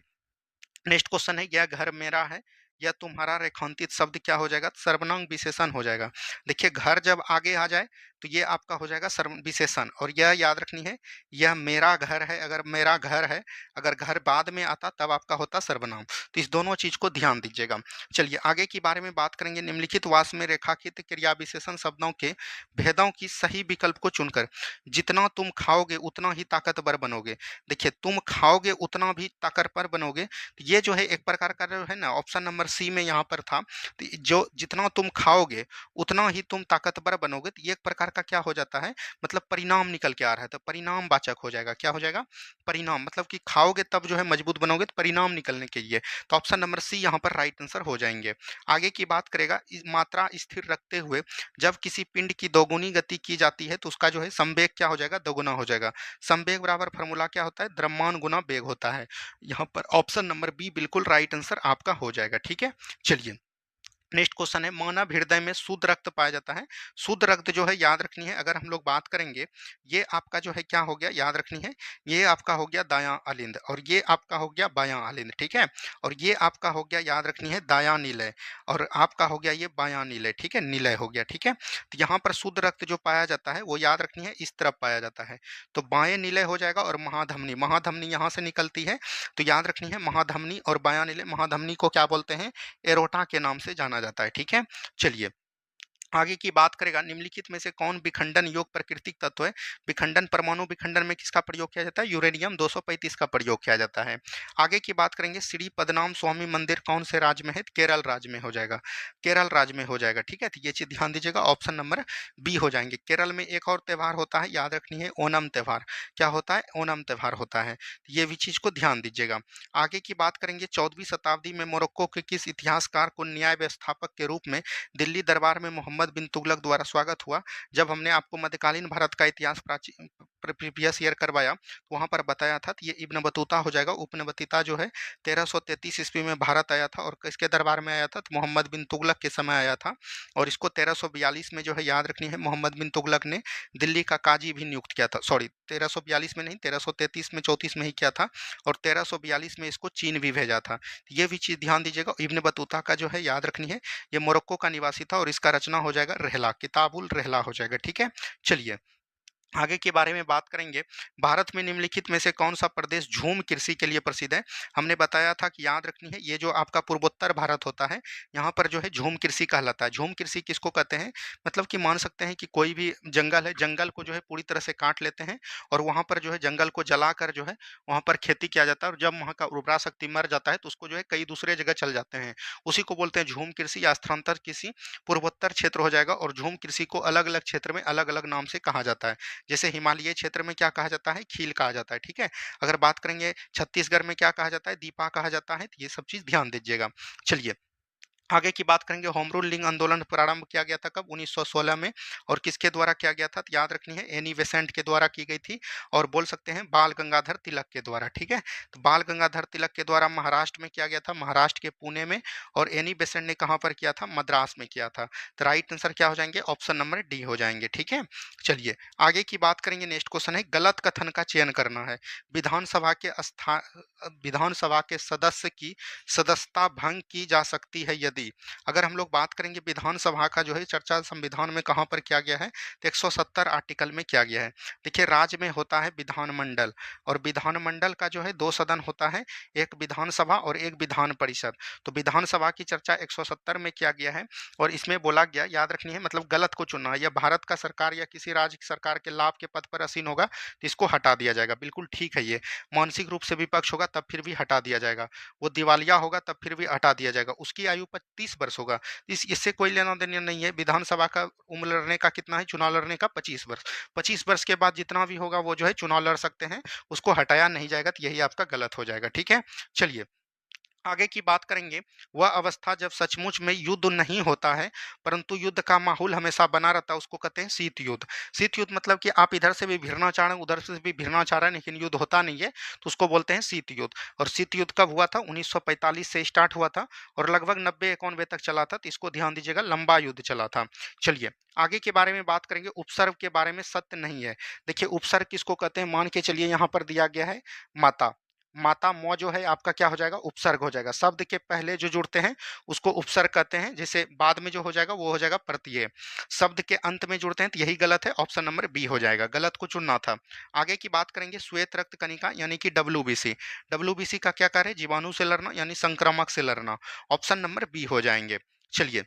नेक्स्ट क्वेश्चन है, यह घर मेरा है, यह तुम्हारा रेखांकित शब्द क्या हो जाएगा? सर्वनाम विशेषण हो जाएगा। देखिए घर जब आगे आ जाए तो ये आपका हो जाएगा सर्व विशेषण, और यह याद रखनी है, यह मेरा घर है, अगर मेरा घर है, अगर घर बाद में आता तब आपका होता सर्वनाम। तो इस दोनों चीज को ध्यान दीजिएगा। चलिए आगे के बारे में बात करेंगे, निम्नलिखित वाक्य में रेखांकित क्रिया विशेषण शब्दों के भेदों की सही विकल्प को चुनकर जितना तुम खाओगे उतना ही ताकतवर बनोगे। देखिए तुम खाओगे उतना भी ताकतवर बनोगे, ये जो है एक प्रकार का जो है ना, ऑप्शन नंबर सी में यहाँ पर था, तो जो जितना तुम खाओगे उतना ही तुम ताकतवर बनोगे, तो ये एक प्रकार का क्या हो जाता है, मतलब परिणाम निकल के आ रहा है, तो परिणाम वाचक हो जाएगा। क्या हो जाएगा? परिणाम, मतलब कि खाओगे तब जो है मजबूत बनोगे, तो परिणाम निकलने के लिए, तो ऑप्शन नंबर सी यहाँ पर राइट आंसर हो जाएंगे। आगे की बात करेगा, मात्रा स्थिर रखते हुए जब किसी पिंड की दोगुनी गति की जाती है तो उसका जो है संवेग क्या हो जाएगा? दोगुना हो जाएगा। संवेग बराबर फॉर्मूला क्या होता है? द्रव्यमान गुना वेग होता है। यहाँ पर ऑप्शन नंबर बी बिल्कुल राइट आंसर आपका हो जाएगा, ठीक है? चलिए नेक्स्ट क्वेश्चन है, मानव हृदय में शुद्ध रक्त पाया जाता है। शुद्ध रक्त जो है याद रखनी है, अगर हम लोग बात करेंगे, ये आपका जो है क्या हो गया? याद रखनी है, ये आपका हो गया दायां अलिंद, और ये आपका हो गया बायां अलिंद, ठीक है? और ये आपका हो गया, याद रखनी है, दायां निलय, और आपका हो गया ये बायां निलय, ठीक है? निलय हो गया, ठीक है? तो यहाँ पर शुद्ध रक्त जो पाया जाता है वो याद रखनी है इस तरफ पाया जाता है, तो बाएं निलय हो जाएगा, और महाधमनी, महाधमनी यहाँ से निकलती है, तो याद रखनी है महाधमनी और बायां निलय। महाधमनी को क्या बोलते हैं? एरोटा के नाम से जाना जाता है, ठीक है? चलिए आगे की बात करेगा, निम्नलिखित में से कौन विखंडन योग प्राकृतिक तत्व है? विखंडन, परमाणु विखंडन में किसका प्रयोग किया जाता है? यूरेनियम 235 का प्रयोग किया जाता है। आगे की बात करेंगे, श्री पद्मनाभ स्वामी मंदिर कौन से राज्य में है? केरल राज्य में हो जाएगा, केरल राज्य में हो जाएगा, ठीक है? तो ये चीज ध्यान दीजिएगा, ऑप्शन नंबर बी हो जाएंगे। केरल में एक और त्यौहार होता है, याद रखनी है, ओनम त्यौहार। क्या होता है? ओनम त्यौहार होता है, तो ये भी चीज को ध्यान दीजिएगा। आगे की बात करेंगे, 14वीं शताब्दी में मोरक्को के किस इतिहासकार को न्याय व्यवस्थापक के रूप में दिल्ली दरबार में मोहम्मद बिन तुगलक द्वारा स्वागत हुआ? जब हमने आपको मध्यकालीन भारत का इतिहास प्राचीन प्रीवियस ईयर करवाया, तो वहां पर बताया था, तो ये इब्न बतूता हो जाएगा। इब्न बतूता जो है 1333 ईस्वी में भारत आया था, और किसके दरबार में आया था? तो मोहम्मद बिन तुगलक के समय आया था, और इसको 1342 में जो है याद रखनी है, मोहम्मद बिन तुगलक ने दिल्ली का काजी भी नियुक्त किया था। सॉरी 1342 में नहीं, 1333 में 34 में ही किया था, और 1342 में इसको चीन भी भेजा था। ये भी चीज ध्यान दीजिएगा। इब्न बतूता का जो है याद रखनी है, ये मोरक्को का निवासी था, और इसका रचना हो जाएगा रहला, किताबुल रहला हो जाएगा, ठीक है? चलिए आगे के बारे में बात करेंगे, भारत में निम्नलिखित में से कौन सा प्रदेश झूम कृषि के लिए प्रसिद्ध है? हमने बताया था कि याद रखनी है, ये जो आपका पूर्वोत्तर भारत होता है, यहाँ पर जो है झूम कृषि कहलाता है। झूम कृषि किसको कहते हैं? मतलब कि मान सकते हैं कि कोई भी जंगल है, जंगल को जो है पूरी तरह से काट लेते हैं, और वहाँ पर जो है जंगल को जलाकर जो है वहाँ पर खेती किया जाता है, और जब वहाँ का उर्वरा शक्ति मर जाता है तो उसको जो है कई दूसरे जगह चल जाते हैं, उसी को बोलते हैं झूम कृषि या स्थानांतर कृषि। पूर्वोत्तर क्षेत्र हो जाएगा, और झूम कृषि को अलग अलग क्षेत्र में अलग अलग नाम से कहा जाता है। जैसे हिमालय क्षेत्र में क्या कहा जाता है? खील कहा जाता है, ठीक है? अगर बात करेंगे छत्तीसगढ़ में क्या कहा जाता है? दीपा कहा जाता है, तो ये सब चीज ध्यान दीजिएगा। चलिए आगे की बात करेंगे, होम रूल लिंग आंदोलन प्रारंभ किया गया था कब? 1916 में। और किसके द्वारा किया गया था? तो याद रखनी है, एनी बेसेंट के द्वारा की गई थी। और बोल सकते हैं बाल गंगाधर तिलक के द्वारा, ठीक है। तो बाल गंगाधर तिलक के द्वारा महाराष्ट्र में किया गया था, महाराष्ट्र के पुणे में। और एनी बेसेंट ने कहाँ पर किया था? मद्रास में किया था। तो राइट आंसर क्या हो जाएंगे? ऑप्शन नंबर डी हो जाएंगे, ठीक है। चलिए आगे की बात करेंगे। नेक्स्ट क्वेश्चन है, गलत कथन का चयन करना है। विधानसभा के विधानसभा के सदस्य की सदस्यता भंग की जा सकती है यदि। अगर हम लोग बात करेंगे विधानसभा का जो है चर्चा संविधान में कहाँ पर किया गया है, तो 170 आर्टिकल में किया गया है। देखिए, राज्य में होता है विधानमंडल, और विधानमंडल का जो है दो सदन होता है, एक विधानसभा और एक विधान परिषद। तो विधानसभा की चर्चा 170 में किया गया है। और इसमें बोला गया, याद रखनी है, मतलब गलत को चुनना है। यह भारत का सरकार या किसी राज्य की सरकार के लाभ के पद पर आसीन होगा तो इसको हटा दिया जाएगा, बिल्कुल ठीक है। ये मानसिक रूप से विपक्ष होगा तब फिर भी हटा दिया जाएगा, वो दिवालिया होगा तब फिर भी हटा दिया जाएगा, उसकी आयु 30 वर्ष होगा, इससे कोई लेना देना नहीं है। विधानसभा का उम्र लड़ने का कितना है? चुनाव लड़ने का 25 वर्ष। 25 वर्ष के बाद जितना भी होगा वो जो है चुनाव लड़ सकते हैं, उसको हटाया नहीं जाएगा, तो यही आपका गलत हो जाएगा, ठीक है। चलिए आगे की बात करेंगे, वह अवस्था जब सचमुच में युद्ध नहीं होता है परंतु युद्ध का माहौल हमेशा बना रहता है, उसको कहते हैं शीत युद्ध। शीत युद्ध मतलब कि आप इधर से भी भिड़ना चाह रहे हैं, उधर से भी भिड़ना चाह रहे हैं, लेकिन युद्ध होता नहीं है, तो उसको बोलते हैं शीत युद्ध। और शीत युद्ध कब हुआ था? 1945 से स्टार्ट हुआ था और लगभग 90-91 तक चला था, तो इसको ध्यान दीजिएगा, लंबा युद्ध चला था। चलिए आगे के बारे में बात करेंगे, उपसर्ग के बारे में सत्य नहीं है। देखिए उपसर्ग किसको कहते हैं? मान के चलिए यहाँ पर दिया गया है माता, माता मौ जो है आपका क्या हो जाएगा? उपसर्ग हो जाएगा। शब्द के पहले जो जुड़ते हैं उसको उपसर्ग कहते हैं, जैसे बाद में जो हो जाएगा वो हो जाएगा प्रत्यय। शब्द के अंत में जुड़ते हैं तो यही गलत है, ऑप्शन नंबर बी हो जाएगा, गलत को चुनना था। आगे की बात करेंगे, श्वेत रक्त कणिका यानी कि डब्ल्यूबीसी। डब्ल्यूबीसी का क्या कार्य है? जीवाणु से लड़ना यानी संक्रामक से लड़ना, ऑप्शन नंबर बी हो जाएंगे। चलिए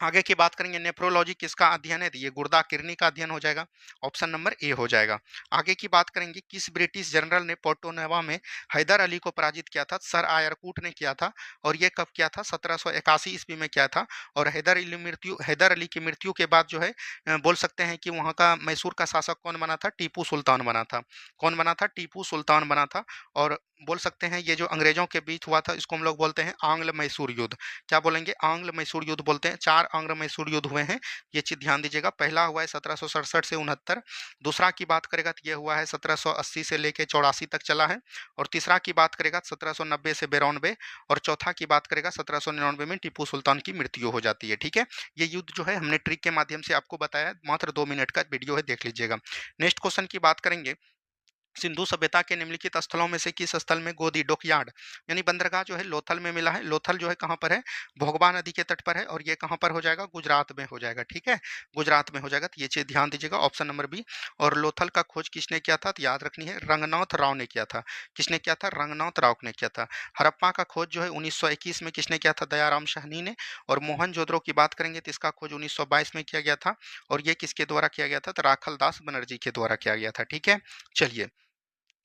आगे की बात करेंगे, नेफ्रोलॉजी किसका अध्ययन है? तो ये गुर्दा किडनी का अध्ययन हो जाएगा, ऑप्शन नंबर ए हो जाएगा। आगे की बात करेंगे, किस ब्रिटिश जनरल ने पोर्टोनोवा में हैदर अली को पराजित किया था? सर आयरकूट ने किया था। और ये कब किया था? 1781 ईस्वी में किया था। और हैदर अली की मृत्यु के बाद जो है बोल सकते हैं कि वहाँ का मैसूर का शासक कौन बना था? टीपू सुल्तान बना था। कौन बना था? टीपू सुल्तान बना था। और बोल सकते हैं ये जो अंग्रेजों के बीच हुआ था इसको हम लोग बोलते हैं आंग्ल मैसूर युद्ध। क्या बोलेंगे? आंग्ल मैसूर युद्ध बोलते हैं। 4 आंग्ल मैसूर युद्ध हुए हैं, ये चीज़ ध्यान दीजिएगा। पहला हुआ है 1767 से 69, दूसरा की बात करेगा तो ये हुआ है 1780 से लेके 84 तक चला है, और तीसरा की बात करेगा 1790 से 92, और चौथा की बात करेगा 1799 में टीपू सुल्तान की मृत्यु हो जाती है, ठीक है। ये युद्ध जो है हमने ट्रिक के माध्यम से आपको बताया, मात्र 2 मिनट का वीडियो है, देख लीजिएगा। नेक्स्ट क्वेश्चन की बात करेंगे, सिंधु सभ्यता के निम्नलिखित स्थलों में से किस स्थल में गोदी डॉकयार्ड यानी बंदरगाह जो है लोथल में मिला है? लोथल जो है कहाँ पर है? भोगबा नदी के तट पर है, और ये कहाँ पर हो जाएगा? गुजरात में हो जाएगा, ठीक है, गुजरात में हो जाएगा। तो ये चीज ध्यान दीजिएगा, ऑप्शन नंबर बी। और लोथल का खोज किसने किया था? तो याद रखनी है, रंगनाथ राव ने किया था। किसने किया था? रंगनाथ राव ने किया था। हड़प्पा का खोज जो है 1921 में किसने किया था? दयाराम साहनी ने। और मोहनजोदड़ो की बात करेंगे तो इसका खोज 1922 में किया गया था, और ये किसके द्वारा किया गया था? तो राखल दास बनर्जी के द्वारा किया गया था, ठीक है। चलिए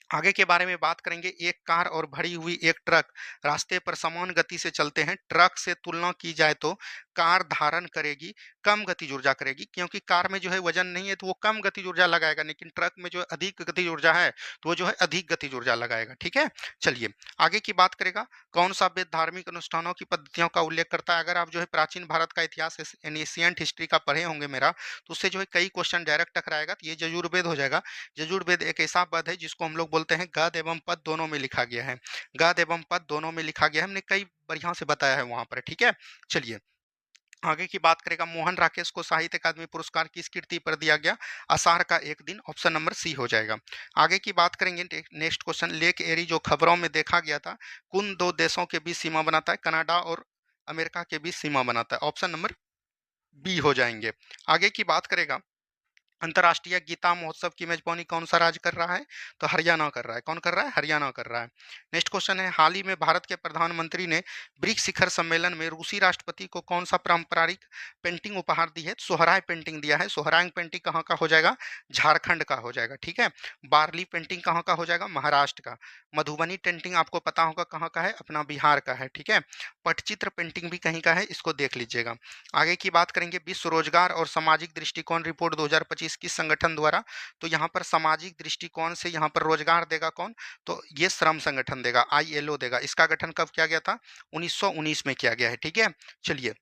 आगे के बारे में बात करेंगे, एक कार और भरी हुई एक ट्रक रास्ते पर समान गति से चलते हैं। ट्रक से तुलना की जाए तो कार धारण करेगी कम गतिज ऊर्जा करेगी, क्योंकि कार में जो है वजन नहीं है तो वो कम गतिज ऊर्जा लगाएगा, लेकिन ट्रक में जो है अधिक गतिज ऊर्जा है तो वो जो है अधिक गतिज ऊर्जा लगाएगा, ठीक है। चलिए आगे की बात करेगा, कौन सा वेद धार्मिक अनुष्ठानों की पद्धतियों का उल्लेख करता है? अगर आप जो है प्राचीन भारत का इतिहास एनिशियंट हिस्ट्री का पढ़े होंगे मेरा, तो उससे जो है कई क्वेश्चन डायरेक्ट टकराएगा, तो ये यजुर्वेद हो जाएगा। यजुर्वेद एक ऐसा पद है जिसको हम लोग बोलते हैं गद एवं पद दोनों में लिखा गया है। गद एवं पद दोनों में लिखा गया है, हमने कई बढ़िया से बताया है वहां पर, ठीक है। चलिए आगे की बात करेगा, मोहन राकेश को साहित्य अकादमी पुरस्कार किस कृति पर दिया गया? आषाढ़ का एक दिन, ऑप्शन नंबर सी हो जाएगा। आगे की बात करेंगे, नेक्स्ट क्वेश्चन, लेक एरी जो खबरों में देखा गया था कुन दो देशों के बीच सीमा बनाता है? कनाडा और अमेरिका के बीच सीमा बनाता है, ऑप्शन नंबर बी हो जाएंगे। आगे की बात करेगा, अंतर्राष्ट्रीय गीता महोत्सव की मेजबानी कौन सा राज्य कर रहा है? तो हरियाणा कर रहा है। कौन कर रहा है? हरियाणा कर रहा है। नेक्स्ट क्वेश्चन है, हाल ही में भारत के प्रधानमंत्री ने ब्रिक्स शिखर सम्मेलन में रूसी राष्ट्रपति को कौन सा पारंपरिक पेंटिंग उपहार दी है? तो सोहराय पेंटिंग दिया है। सोहराय पेंटिंग कहाँ का हो जाएगा? झारखंड का हो जाएगा, ठीक है। बार्ली पेंटिंग कहाँ का हो जाएगा? महाराष्ट्र का। मधुबनी पेंटिंग आपको पता होगा कहाँ का है? अपना बिहार का है, ठीक है। पटचित्र पेंटिंग भी कहीं का है, इसको देख लीजिएगा। आगे की बात करेंगे, विश्व रोजगार और सामाजिक दृष्टिकोण रिपोर्ट 2025 किस संगठन द्वारा? तो यहाँ पर सामाजिक दृष्टिकोण से यहाँ पर रोजगार देगा कौन? तो ये श्रम संगठन देगा, आईएलओ देगा। इसका गठन कब किया गया था? 1919 में किया गया है, ठीक है? चलिए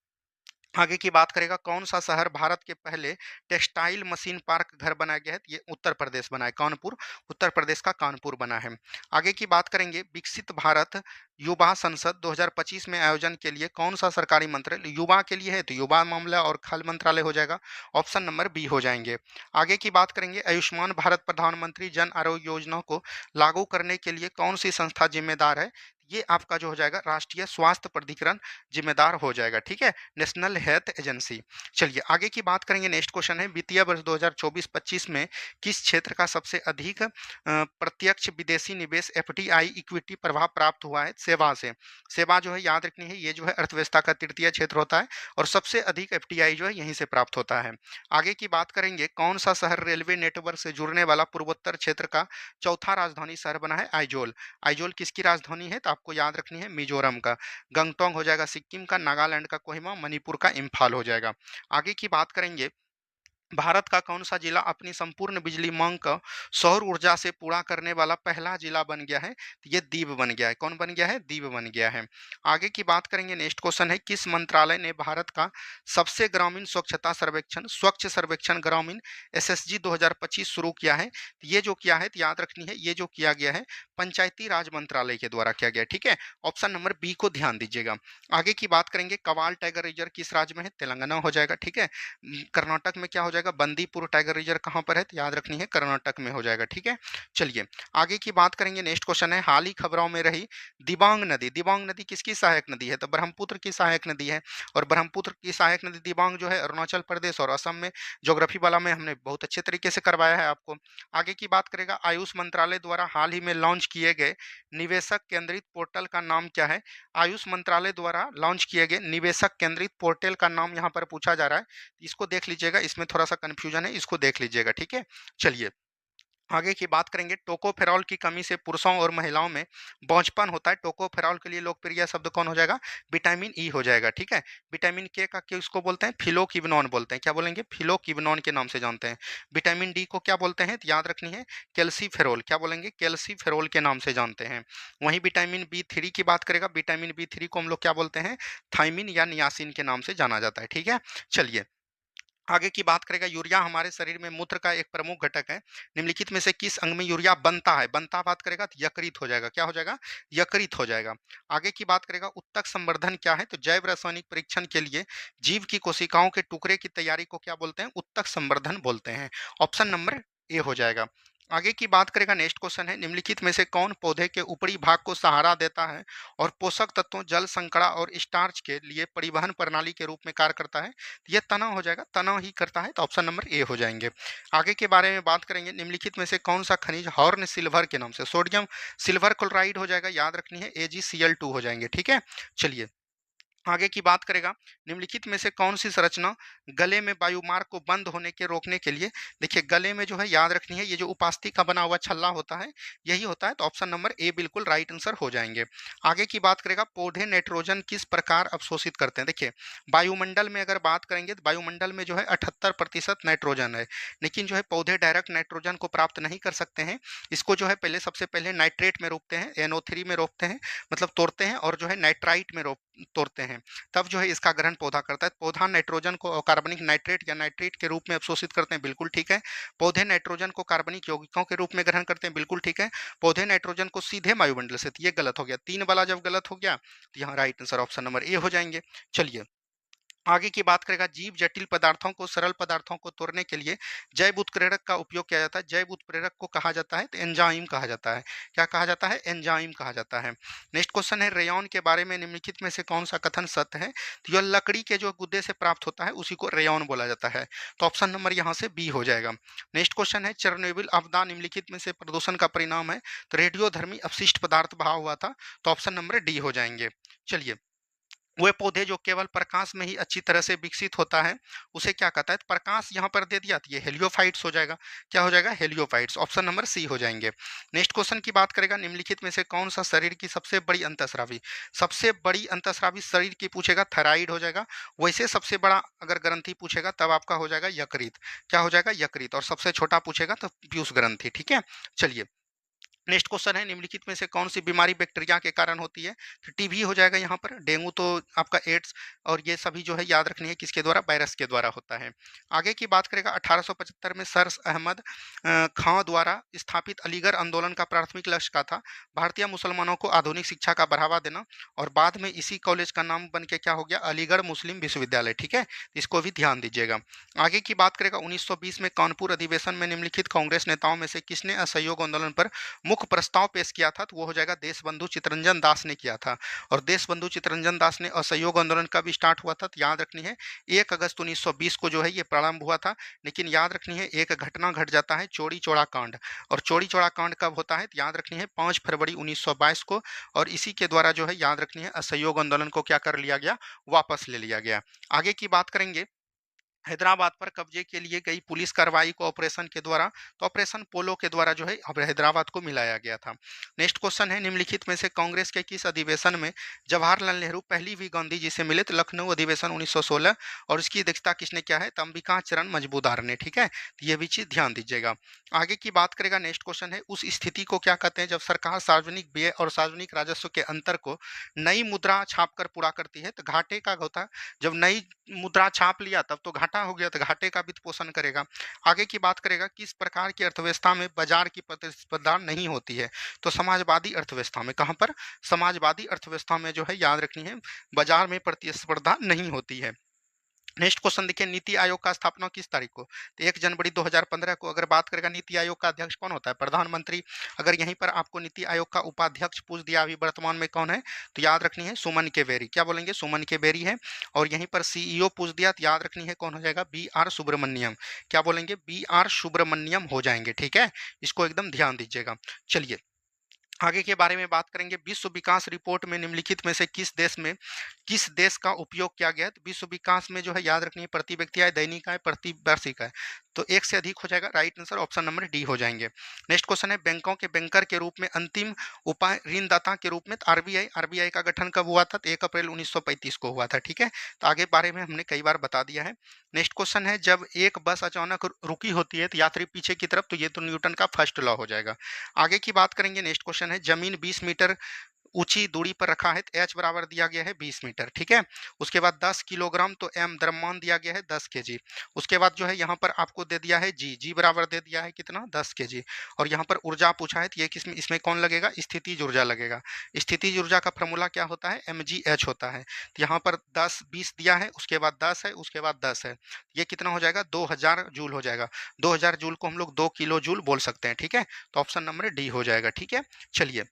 आगे की बात करेगा, कौन सा शहर भारत के पहले टेक्सटाइल मशीन पार्क घर बनाया गया है? तो ये उत्तर प्रदेश बना है, कानपुर, उत्तर प्रदेश का कानपुर बना है। आगे की बात करेंगे, विकसित भारत युवा संसद 2025 में आयोजन के लिए कौन सा सरकारी मंत्रालय युवा के लिए है? तो युवा मामला और खेल मंत्रालय हो जाएगा, ऑप्शन नंबर बी हो जाएंगे। आगे की बात करेंगे, आयुष्मान भारत प्रधानमंत्री जन आरोग्य योजना को लागू करने के लिए कौन सी संस्था जिम्मेदार है? ये आपका जो हो जाएगा राष्ट्रीय स्वास्थ्य प्राधिकरण जिम्मेदार हो जाएगा, ठीक है, नेशनल हेल्थ एजेंसी। चलिए आगे की बात करेंगे, नेक्स्ट क्वेश्चन है, वित्तीय वर्ष 2024-25 में किस क्षेत्र का सबसे अधिक प्रत्यक्ष विदेशी निवेश एफडीआई इक्विटी प्रभाव प्राप्त हुआ है? सेवा से। सेवा जो है याद रखनी है, ये जो है अर्थव्यवस्था का तृतीय क्षेत्र होता है और सबसे अधिक एफडीआई जो है यहीं से प्राप्त होता है। आगे की बात करेंगे, कौन सा शहर रेलवे नेटवर्क से जुड़ने वाला पूर्वोत्तर क्षेत्र का चौथा राजधानी शहर बना है? आइजोल। आइजोल किसकी राजधानी है? तो आपको याद रखनी है मिजोरम का। गंगटोंग हो जाएगा सिक्किम का, नागालैंड का कोहिमा, मणिपुर का इम्फाल हो जाएगा। आगे की बात करेंगे, भारत का कौन सा जिला अपनी संपूर्ण बिजली मांग को सौर ऊर्जा से पूरा करने वाला पहला जिला बन गया है? तो ये दीव बन गया है। कौन बन गया है? दीव बन गया है। आगे की बात करेंगे, नेक्स्ट क्वेश्चन है, किस मंत्रालय ने भारत का सबसे ग्रामीण स्वच्छता सर्वेक्षण स्वच्छ सर्वेक्षण ग्रामीण एसएसजी 2025 शुरू किया है? तो ये जो किया है, तो याद रखनी है, ये जो किया गया है पंचायती राज मंत्रालय के द्वारा किया गया, ठीक है, ऑप्शन नंबर बी को ध्यान दीजिएगा। आगे की बात करेंगे, कवाल टाइगर रिजर्व किस राज्य में है? तेलंगाना हो जाएगा, ठीक है। कर्नाटक में क्या हो जाएगा? बंदीपुर टाइगर रिजर्व कहाँ पर है? तो याद रखनी है कर्नाटक में हो जाएगा, ठीक है। चलिए आगे की बात करेंगे, नेक्स्ट क्वेश्चन है, हाल ही खबरों में रही दिबांग नदी, दिबांग नदी किसकी सहायक नदी है? तो ब्रह्मपुत्र की सहायक नदी है, और ब्रह्मपुत्र की सहायक नदी दिबांग जो है अरुणाचल प्रदेश और असम में, ज्योग्राफी वाला में हमने बहुत अच्छे तरीके से करवाया है आपको। आगे की बात करेगा, आयुष मंत्रालय द्वारा हाल ही में लॉन्च किए गए निवेशक केंद्रित पोर्टल का नाम क्या है? आयुष मंत्रालय द्वारा लॉन्च किए गए निवेशक केंद्रित पोर्टल का नाम यहाँ पर पूछा जा रहा है, इसको देख लीजिएगा, इसमें थोड़ा सा कंफ्यूजन है, इसको देख लीजिएगा, ठीक है। चलिए आगे की बात करेंगे, टोकोफेरॉल की कमी से पुरुषों और महिलाओं में बौझपन होता है। टोकोफेरॉल के लिए लोकप्रिय शब्द कौन हो जाएगा? विटामिन ई हो जाएगा, ठीक है। विटामिन के का क्यों इसको बोलते हैं? फिलोक्विनोन बोलते हैं। क्या बोलेंगे? फिलोक्विनोन के नाम से जानते हैं। विटामिन डी को क्या बोलते हैं? तो याद रखनी है कैल्सीफेरोल। क्या बोलेंगे? कैल्सीफेरोल के नाम से जानते हैं। वहीं विटामिन बी 3 की बात करेगा, विटामिन बी 3 को हम लोग क्या बोलते हैं? थाइमिन या नियासिन के नाम से जाना जाता है, ठीक है। चलिए आगे की बात करेगा, यूरिया हमारे शरीर में मूत्र का एक प्रमुख घटक है, निम्नलिखित में से किस अंग में यूरिया बनता है? बनता बात करेगा तो यकृत हो जाएगा। क्या हो जाएगा? यकृत हो जाएगा। आगे की बात करेगा, उत्तक संवर्धन क्या है? तो जैव रासायनिक परीक्षण के लिए जीव की कोशिकाओं के टुकड़े की तैयारी को क्या बोलते हैं? उत्तक संवर्धन बोलते हैं, ऑप्शन नंबर ए हो जाएगा। आगे की बात करेगा, नेक्स्ट क्वेश्चन है, निम्नलिखित में से कौन पौधे के ऊपरी भाग को सहारा देता है और पोषक तत्वों, जल संकड़ा और स्टार्च के लिए परिवहन प्रणाली के रूप में कार्य करता है? ये तना हो जाएगा, तना ही करता है, तो ऑप्शन नंबर ए हो जाएंगे। आगे के बारे में बात करेंगे, निम्नलिखित में से कौन सा खनिज हॉर्न सिल्वर के नाम से, सोडियम सिल्वर क्लोराइड हो जाएगा, याद रखनी है AgCl2 हो जाएंगे, ठीक है। चलिए आगे की बात करेगा, निम्नलिखित में से कौन सी संरचना गले में वायुमार्ग को बंद होने के रोकने के लिए, देखिए गले में जो है याद रखनी है, ये जो उपास्थि का बना हुआ छल्ला होता है यही होता है, तो ऑप्शन नंबर ए बिल्कुल राइट आंसर हो जाएंगे। आगे की बात करेगा, पौधे नाइट्रोजन किस प्रकार अवशोषित करते हैं? देखिए वायुमंडल में अगर बात करेंगे तो वायुमंडल में जो है 78% नाइट्रोजन है, लेकिन जो है पौधे डायरेक्ट नाइट्रोजन को प्राप्त नहीं कर सकते हैं। इसको जो है पहले सबसे पहले नाइट्रेट में रोकते हैं, NO3 में रोकते हैं, मतलब तोड़ते हैं, और जो है नाइट्राइट में रोक तोड़ते हैं, तब जो है इसका ग्रहण पौधा करता है। पौधा नाइट्रोजन को कार्बनिक नाइट्रेट या नाइट्रेट के रूप में अवशोषित करते हैं, बिल्कुल ठीक है। पौधे नाइट्रोजन को कार्बनिक यौगिकों के रूप में ग्रहण करते हैं, बिल्कुल ठीक है। पौधे नाइट्रोजन को सीधे वायुमंडल से, तो ये गलत हो गया, 3 वाला जब गलत हो गया तो यहाँ right answer option number A हो जाएंगे। चलिए आगे की बात करेगा, जीव जटिल पदार्थों को सरल पदार्थों को तोड़ने के लिए जैव उत्प्रेरक का उपयोग किया जाता है। जैव उत्प्रेरक को कहा जाता है तो एंजाइम कहा जाता है। क्या कहा जाता है? एंजाइम कहा जाता है। नेक्स्ट क्वेश्चन है, रेयॉन के बारे में निम्नलिखित में से कौन सा कथन सत्य है? तो यह लकड़ी के जो गुद्दे से प्राप्त होता है उसी को रेयॉन बोला जाता है, तो ऑप्शन नंबर यहाँ से बी हो जाएगा। नेक्स्ट क्वेश्चन है, चेरनोबिल आपदा निम्नलिखित में से प्रदूषण का परिणाम है? तो रेडियोधर्मी अपशिष्ट पदार्थ बहा हुआ था, तो ऑप्शन नंबर डी हो जाएंगे। चलिए वे पौधे जो केवल प्रकाश में ही अच्छी तरह से विकसित होता है, उसे क्या कहता है? तो प्रकाश यहाँ पर दे दिया, तो ये हेलियोफाइट्स हो जाएगा। क्या हो जाएगा? हेलियोफाइट्स। ऑप्शन नंबर सी हो जाएंगे। नेक्स्ट क्वेश्चन की बात करेगा, निम्नलिखित में से कौन सा शरीर की सबसे बड़ी अंतःस्रावी? सबसे बड़ी अंतःस्रावी शरीर की पूछेगा, थायराइड हो जाएगा। वैसे सबसे बड़ा अगर ग्रंथि पूछेगा तब आपका हो जाएगा यकृत। क्या हो जाएगा? यकृत। और सबसे छोटा पूछेगा तो पीयूष ग्रंथि। ठीक है, चलिए नेक्स्ट क्वेश्चन है, निम्नलिखित में से कौन सी बीमारी बैक्टीरिया के कारण होती है? तो टीबी हो जाएगा यहाँ पर, डेंगू तो आपका एड्स, और ये सभी जो है याद रखनी है किसके द्वारा? वायरस के द्वारा होता है। आगे की बात करेगा, 1875 में सर अहमद खां द्वारा स्थापित अलीगढ़ आंदोलन का प्राथमिक लक्ष्य क्या था? भारतीय मुसलमानों को आधुनिक शिक्षा का बढ़ावा देना, और बाद में इसी कॉलेज का नाम बन के क्या हो गया? अलीगढ़ मुस्लिम विश्वविद्यालय। ठीक है, इसको भी ध्यान दीजिएगा। आगे की बात करेगा, 1920 में कानपुर अधिवेशन में निम्नलिखित कांग्रेस नेताओं में से किसने असहयोग आंदोलन पर मुख्य प्रस्ताव पेश किया था? तो वो हो जाएगा देशबंधु चित्तरंजन दास ने किया था। और देशबंधु चित्तरंजन दास ने असहयोग आंदोलन कब स्टार्ट हुआ था? तो याद रखनी है 1 अगस्त 1920 को जो है ये प्रारंभ हुआ था। लेकिन याद रखनी है एक घटना घट जाता है, चौड़ी चौड़ा कांड। और चौड़ी चौड़ा कांड कब होता है? तो याद रखनी है 5 फरवरी 1922 को। और इसी के द्वारा जो है याद रखनी है असहयोग आंदोलन को क्या कर लिया गया? वापस ले लिया गया। आगे की बात करेंगे, हैदराबाद पर कब्जे के लिए गई पुलिस कार्रवाई को ऑपरेशन के द्वारा, तो ऑपरेशन पोलो के द्वारा जो है अब हैदराबाद को मिलाया गया था। नेक्स्ट क्वेश्चन है, निम्नलिखित में से कांग्रेस के किस अधिवेशन में जवाहरलाल नेहरू पहली भी गांधी जी से मिले? तो लखनऊ अधिवेशन 1916। और इसकी अध्यक्षता किसने किया है? तो अंबिका चरण मजबूदार ने। ठीक है, तो ये भी चीज ध्यान दीजिएगा। आगे की बात करेगा, नेक्स्ट क्वेश्चन है, उस स्थिति को क्या कहते हैं जब सरकार सार्वजनिक व्यय और सार्वजनिक राजस्व के अंतर को नई मुद्रा छाप कर पूरा करती है? तो घाटे का होता है। जब नई मुद्रा छाप लिया तब तो घाटा हो गया, तो घाटे का वित्त पोषण करेगा। आगे की बात करेगा, किस प्रकार की अर्थव्यवस्था में बाजार की प्रतिस्पर्धा नहीं होती है? तो समाजवादी अर्थव्यवस्था में। कहां पर? समाजवादी अर्थव्यवस्था में जो है याद रखनी है बाजार में प्रतिस्पर्धा नहीं होती है। नेक्स्ट क्वेश्चन देखिए, नीति आयोग का स्थापना किस तारीख को? तो 1 जनवरी 2015 को। अगर बात करेगा नीति आयोग का अध्यक्ष कौन होता है? प्रधानमंत्री। अगर यहीं पर आपको नीति आयोग का उपाध्यक्ष पूछ दिया अभी वर्तमान में कौन है, तो याद रखनी है सुमन के बेरी। क्या बोलेंगे? सुमन के बेरी है। और यहीं पर सीईओ पूछ दिया तो याद रखनी है कौन हो जाएगा? B R Subramaniam. क्या बोलेंगे? बी आर सुब्रमण्यम हो जाएंगे। ठीक है, इसको एकदम ध्यान दीजिएगा। चलिए आगे के बारे में बात करेंगे, विश्व विकास रिपोर्ट में निम्नलिखित में से किस देश का उपयोग किया गया है? तो विश्व विकास में जो है याद रखनी है प्रति व्यक्ति आय, दैनिक आय, प्रति वार्षिक आय। तो एक से अधिक हो जाएगा, right answer option number D हो जाएंगे। नेक्स्ट क्वेश्चन है, बैंकों के बैंकर के रूप में अंतिम उपाय ऋणदाता के रूप में आरबीआई। आरबीआई का गठन कब हुआ था? तो 1 अप्रैल 1935 को हुआ था। ठीक है, तो आगे बारे में हमने कई बार बता दिया है। नेक्स्ट क्वेश्चन है, जब एक बस अचानक रुकी होती है तो यात्री पीछे की तरफ, तो ये तो न्यूटन का फर्स्ट लॉ हो जाएगा। आगे की बात करेंगे, नेक्स्ट क्वेश्चन है, जमीन 20 मीटर ऊंची दूरी पर रखा है तो एच बराबर दिया गया है 20 मीटर। ठीक है, उसके बाद 10 किलोग्राम, तो एम द्रव्यमान दिया गया है 10 केजी। उसके बाद जो है यहाँ पर आपको दे दिया है जी, जी बराबर दे दिया है कितना? 10 केजी। और यहाँ पर ऊर्जा पूछा है तो ये किसमें, इसमें कौन लगेगा? स्थितिज ऊर्जा लगेगा। स्थितिज ऊर्जा का फॉर्मूला क्या होता है? mgh होता है। तो यहाँ पर 10 20 दिया है, उसके बाद 10 है, उसके बाद 10 है, ये कितना हो जाएगा? 2000 जूल हो जाएगा। 2000 जूल को हम लोग 2 किलो जूल बोल सकते हैं। ठीक है, तो ऑप्शन नंबर डी हो जाएगा। ठीक है, चलिए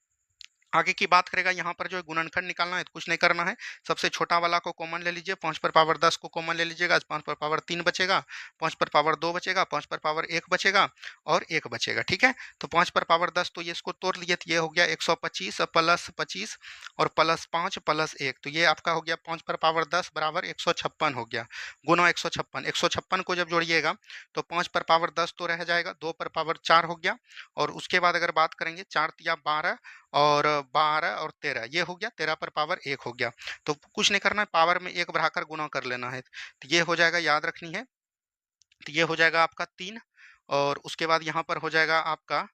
आगे की बात करेगा, यहाँ पर जो है गुणनखंड निकालना है तो कुछ नहीं करना है, सबसे छोटा वाला को कॉमन ले लीजिए, 5 पर पावर 10 को कॉमन ले लीजिएगा, 5 पर पावर 3 बचेगा, 5 पर पावर 2 बचेगा, 5 पर पावर 1 बचेगा और 1 बचेगा। ठीक है, तो 5 पर पावर 10 तो ये इसको तोड़ लिए, तो ये हो गया 125 प्लस 25 और प्लस 5 प्लस 1, तो ये आपका हो गया 5 पर पावर 10 बराबर 156 हो गया, गुना 156। 156 को जब जोड़िएगा तो 5 पर पावर 10 तो रह जाएगा, 2 पर पावर 4 हो गया, और उसके बाद अगर बात करेंगे 4 तिया 12 और 12 और 13, ये हो गया 13 पर पावर 1 हो गया। तो कुछ नहीं करना है, पावर में 1 बढ़ाकर गुना कर लेना है, तो ये हो जाएगा, याद रखनी है, तो ये हो जाएगा आपका 3, और उसके बाद यहाँ पर हो जाएगा आपका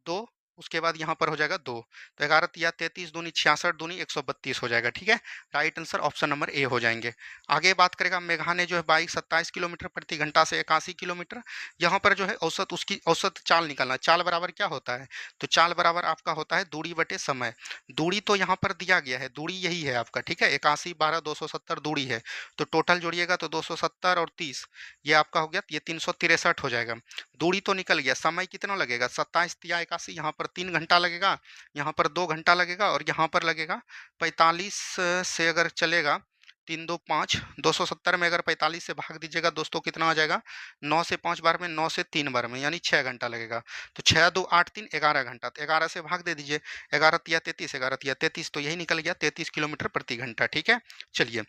2, उसके बाद यहाँ पर हो जाएगा 2, तो 11 तिया 33 दूनी 66 दूनी 132 हो जाएगा। ठीक है, right answer option number A हो जाएंगे। आगे बात करेगा, मेघालय जो है बाइक 27 किलोमीटर प्रति घंटा से 81 किलोमीटर, यहाँ पर जो है औसत, उसकी औसत चाल निकालना है। चाल बराबर क्या होता है? तो चाल बराबर आपका होता है दूरी बटे समय। दूरी तो यहाँ पर दिया गया है, दूरी यही है आपका। ठीक है, 81 12 270 दूरी है, तो टोटल जोड़िएगा तो 270 और 30, ये आपका हो गया, ये 363 हो जाएगा। दूरी तो निकल गया, समय कितना लगेगा? 27 तिया 81, यहाँ पर 3 घंटा लगेगा, यहाँ पर 2 घंटा लगेगा, और यहाँ पर लगेगा 45 से अगर चलेगा 3 2 5, 270 में अगर 45 से भाग दीजिएगा दोस्तों कितना आ जाएगा, 9 से 5 बार में, 9 से 3 बार में, यानी 6 घंटा लगेगा। तो 6 2 8 3 11 घंटा, तो 11 से भाग दे दीजिए, 11 तिया 33, 11 तिया 33, तो यही निकल गया 33 किलोमीटर प्रति घंटा। ठीक है, चलिए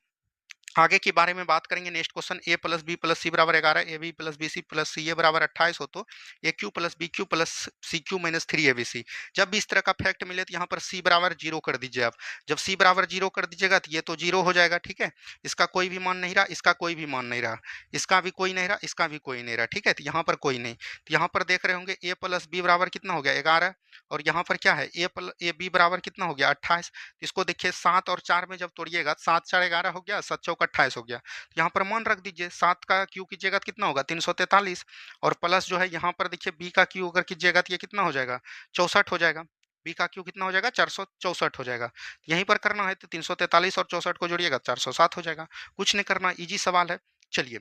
आगे के बारे में बात करेंगे। Next question, A plus B plus C बराबर 11, A B plus B C plus C A बराबर 28 हो तो A cube plus B cube plus C cube minus 3 A B C. जब भी इस तरह का फैक्ट मिले तो यहाँ पर सी बराबर जीरो कर दीजिए आप। जब सी बराबर जीरो कर दीजिएगा तो ये तो जीरो हो जाएगा। ठीक है, इसका कोई भी मान नहीं रहा, इसका कोई भी मान नहीं रहा, इसका भी कोई नहीं रहा, इसका भी कोई नहीं रहा। ठीक है, तो यहाँ पर कोई नहीं, तो यहाँ पर देख रहे होंगे ए प्लस बी बराबर कितना हो गया 11, और यहाँ पर क्या है ए बी बराबर कितना हो गया 28। इसको देखिए 7 और 4 में जब तोड़िएगा 7 4 11 हो गया, 7 चौक 28 हो गया। यहाँ पर मान रख दीजिए, 7 का क्यू कीजिएगा तो कितना होगा 343, और प्लस जो है यहाँ पर देखिए बी का क्यू अगर कीजिएगा तो ये कितना हो जाएगा 64 हो जाएगा। बी का क्यू कितना हो जाएगा 464 हो जाएगा। यहीं पर करना है तो 343 और 64 को जोड़िएगा 407 हो जाएगा। कुछ नहीं करना, इजी सवाल है। चलिए,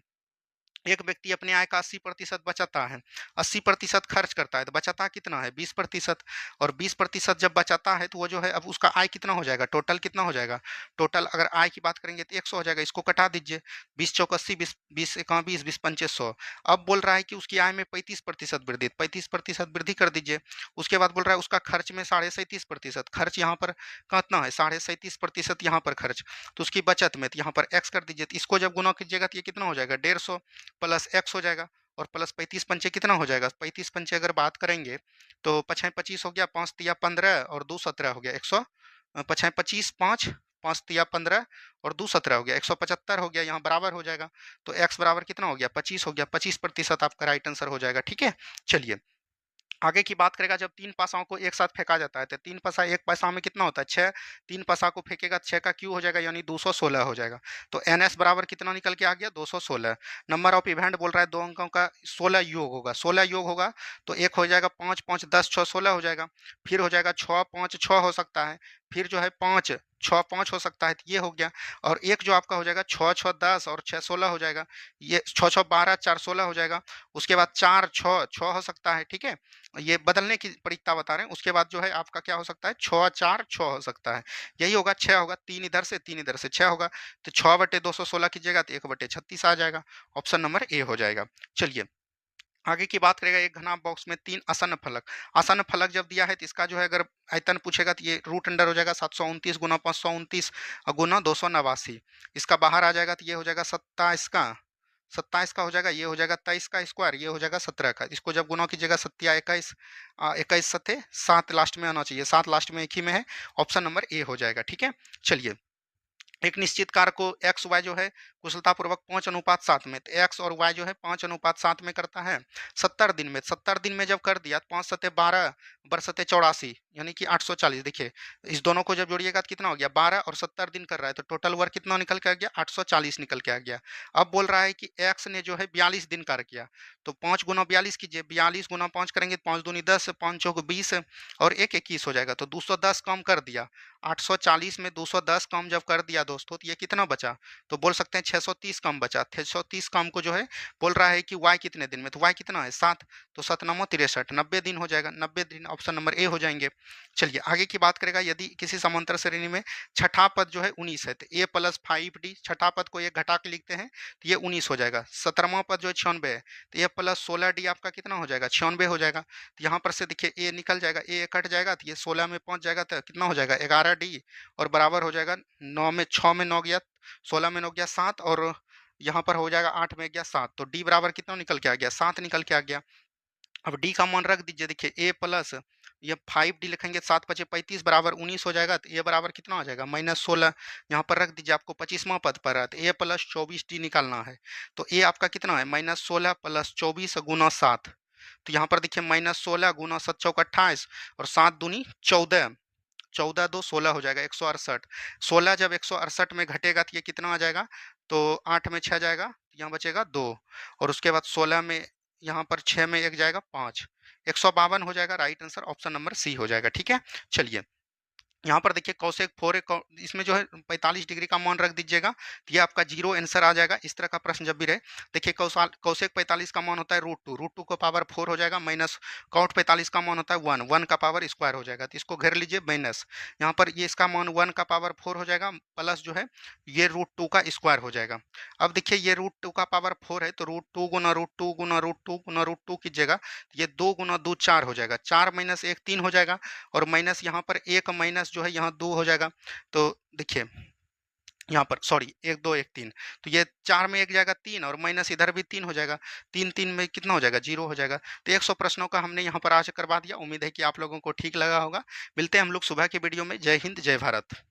एक व्यक्ति अपने आय का 80% बचाता है, 80% खर्च करता है, तो बचाता कितना है 20%, और 20% जब बचाता है तो वो जो है अब उसका आय कितना हो जाएगा, टोटल कितना हो जाएगा, टोटल अगर आय की बात करेंगे तो 100 हो जाएगा। इसको कटा दीजिए, 20 चौक 80, 20 20 एका 20, 20 पंचे 100। अब बोल रहा है कि उसकी आय में 35% वृद्धि, 35% वृद्धि कर दीजिए। उसके बाद बोल रहा है उसका खर्च में 37.5%, खर्च यहाँ पर कितना है 37.5% यहाँ पर खर्च, तो उसकी बचत में तो यहाँ पर एक्स कर दीजिए। तो इसको जब गुना कीजिएगा तो ये कितना हो जाएगा 150 प्लस एक्स हो जाएगा, और प्लस 35 पंचे कितना हो जाएगा, 35 पंचे अगर बात करेंगे तो 5 25 हो गया, 5 तिया 15 और 2 17 हो गया 100, 5 25 5 5 तिया 15 और 2 17 हो गया 175 हो गया, यहाँ बराबर हो जाएगा। तो एक्स बराबर कितना हो गया 25 हो गया, 25% आपका राइट आंसर हो जाएगा। ठीक है, चलिए आगे की बात करेगा। जब 3 पासाओं को एक साथ फेंका जाता है तो 3 पासा 1 पासा में कितना होता है 6, 3 पासा को फेंकेगा 6 का क्यू हो जाएगा, यानी 216 हो जाएगा। तो एनएस बराबर कितना निकल के आ गया 216। नंबर ऑफ इवेंट बोल रहा है दो अंकों का 16 योग होगा, 16 योग होगा तो एक हो जाएगा 5 5 10 6 16 हो जाएगा, फिर हो जाएगा 6 5 6 हो सकता है, फिर जो है 5 6 5 हो सकता है, तो ये हो गया। और एक जो आपका हो जाएगा 6 6 10 और 6 16 हो जाएगा, ये 6 6 12 4 16 हो जाएगा। उसके बाद 4 6 6 हो सकता है। ठीक है, ये बदलने की प्रक्रिया बता रहे हैं। उसके बाद जो है आपका क्या हो सकता है 6 4 6 हो सकता है, यही होगा 6 होगा, 3 इधर से 3 इधर से 6 होगा, तो 6/216 कीजिएगा तो 1/36 आ जाएगा। ऑप्शन नंबर ए हो जाएगा। चलिए आगे की बात करेगा। एक घना बॉक्स में 3 आसन फलक, आसन फलक जब दिया है तो इसका जो है अगर आयतन पूछेगा तो ये रूट अंडर हो जाएगा 729 गुना 529 गुना 289। इसका बाहर आ जाएगा तो ये हो जाएगा 27 का हो जाएगा, ये हो जाएगा 23 का स्क्वायर, ये हो जाएगा 17 का। इसको जब गुना कीजिएगा 7 21, 21 सत्ते 7 लास्ट में आना चाहिए, 7 लास्ट में एक ही में है। ऑप्शन नंबर ए हो जाएगा। ठीक है, चलिए एक निश्चित कार्य को एक्स वाई जो है कुशलतापूर्वक 5:7 में, तो एक्स और वाई जो है 5:7 में करता है 70 दिन में। 70 दिन में जब कर दिया तो 5 सत्ते 12 बर सत्ते 84, यानी कि 840। देखिए इस दोनों को जब जोड़िएगा तो कितना हो गया 12 और 70 दिन कर रहा है, तो टोटल वर्क कितना निकल के आ गया 840 निकल के आ गया। अब बोल रहा है कि एक्स ने जो है 42 दिन कार्य किया, तो 5 गुना 42 कीजिए, 42 गुना 5 करेंगे तो 5 दूनी 10, 5 चौक 20 और 1 21 हो जाएगा, तो 210 कम कर दिया। 840 में 210 कम जब कर दिया दोस्तों तो ये कितना बचा, तो बोल सकते हैं 630 कम बचा। 630 कम को जो है बोल रहा है कि वाई कितने दिन में, तो वाई कितना है 7, तो 7 9 63, 90 दिन हो जाएगा, 90 दिन ऑप्शन नंबर ए हो जाएंगे। चलिए आगे की बात करेगा। यदि किसी समांतर श्रेणी में छठा पद जो है 19 है तो ए प्लस 5d, छठा पद को ये घटा के लिखते हैं तो ये 19 हो जाएगा। 17वां पद जो है 96 है तो ए प्लस 16d आपका कितना हो जाएगा 96 हो जाएगा। तो यहाँ पर से देखिए ए निकल जाएगा, ए कट जाएगा तो ये 16 में पहुंच जाएगा, तो कितना हो जाएगा 11d, और बराबर हो जाएगा 9 में 6 में 9 गया, 16 में 9 गया 7, और यहाँ पर हो जाएगा 8 में गया 7, तो डी बराबर कितना निकल के आ गया 7 निकल के आ गया। अब डी का मान रख दीजिए, देखिए ए प्लस ये 5d लिखेंगे 7 पचे 35 बराबर 19 हो जाएगा, तो ए बराबर कितना हो जाएगा -16, यहाँ पर रख दीजिए, आपको 25वां पद पर है तो ए प्लस 24d निकालना है। तो ए आपका कितना है -16 प्लस 24 गुना 7, तो यहाँ पर देखिए -16 गुना 7 चौक 28 और 7 दूनी 14, 14 2 16 हो जाएगा 168। 16 जब 168 में घटेगा तो ये कितना आ जाएगा, तो 8 में 6 जाएगा, यहाँ बचेगा 2, और उसके बाद 16 में यहाँ पर 6 में 1 जाएगा 5, 152 हो जाएगा। Right answer option number C हो जाएगा। ठीक है, चलिए यहाँ पर देखिए कौसेक 4 इसमें जो है 45 डिग्री का मान रख दीजिएगा, तो ये आपका जीरो आंसर आ जाएगा। इस तरह का प्रश्न जब भी रहे, देखिए कौसेक 45 का मान होता है रूट टू का पावर 4 हो जाएगा, माइनस कॉट 45 का मान होता है 1, 1 का पावर स्क्वायर हो जाएगा, तो इसको घेर लीजिए माइनस। यहाँ पर ये इसका मान 1 का पावर 4 हो जाएगा, प्लस जो है ये रूट टू का स्क्वायर हो जाएगा। अब देखिए ये रूट टू का पावर 4 है, तो रूट टू गुना रूट टू गुना रूट टू गुना रूट टू कीजिएगा, तो ये 2 गुना 2 4 हो जाएगा, 4 माइनस 1 3 हो जाएगा, और माइनस यहाँ पर एक माइनस जो है यहाँ 2 हो जाएगा। तो देखिए यहाँ पर सॉरी 1 2 1 3, तो ये 4 में 1 जाएगा 3, और माइनस इधर भी 3 हो जाएगा, 3 3 में कितना हो जाएगा 0 हो जाएगा। तो 100 प्रश्नों का हमने यहाँ पर आज करवा दिया। उम्मीद है कि आप लोगों को ठीक लगा होगा। मिलते हैं हम लोग सुबह की वीडियो में। जय हिंद जय भारत।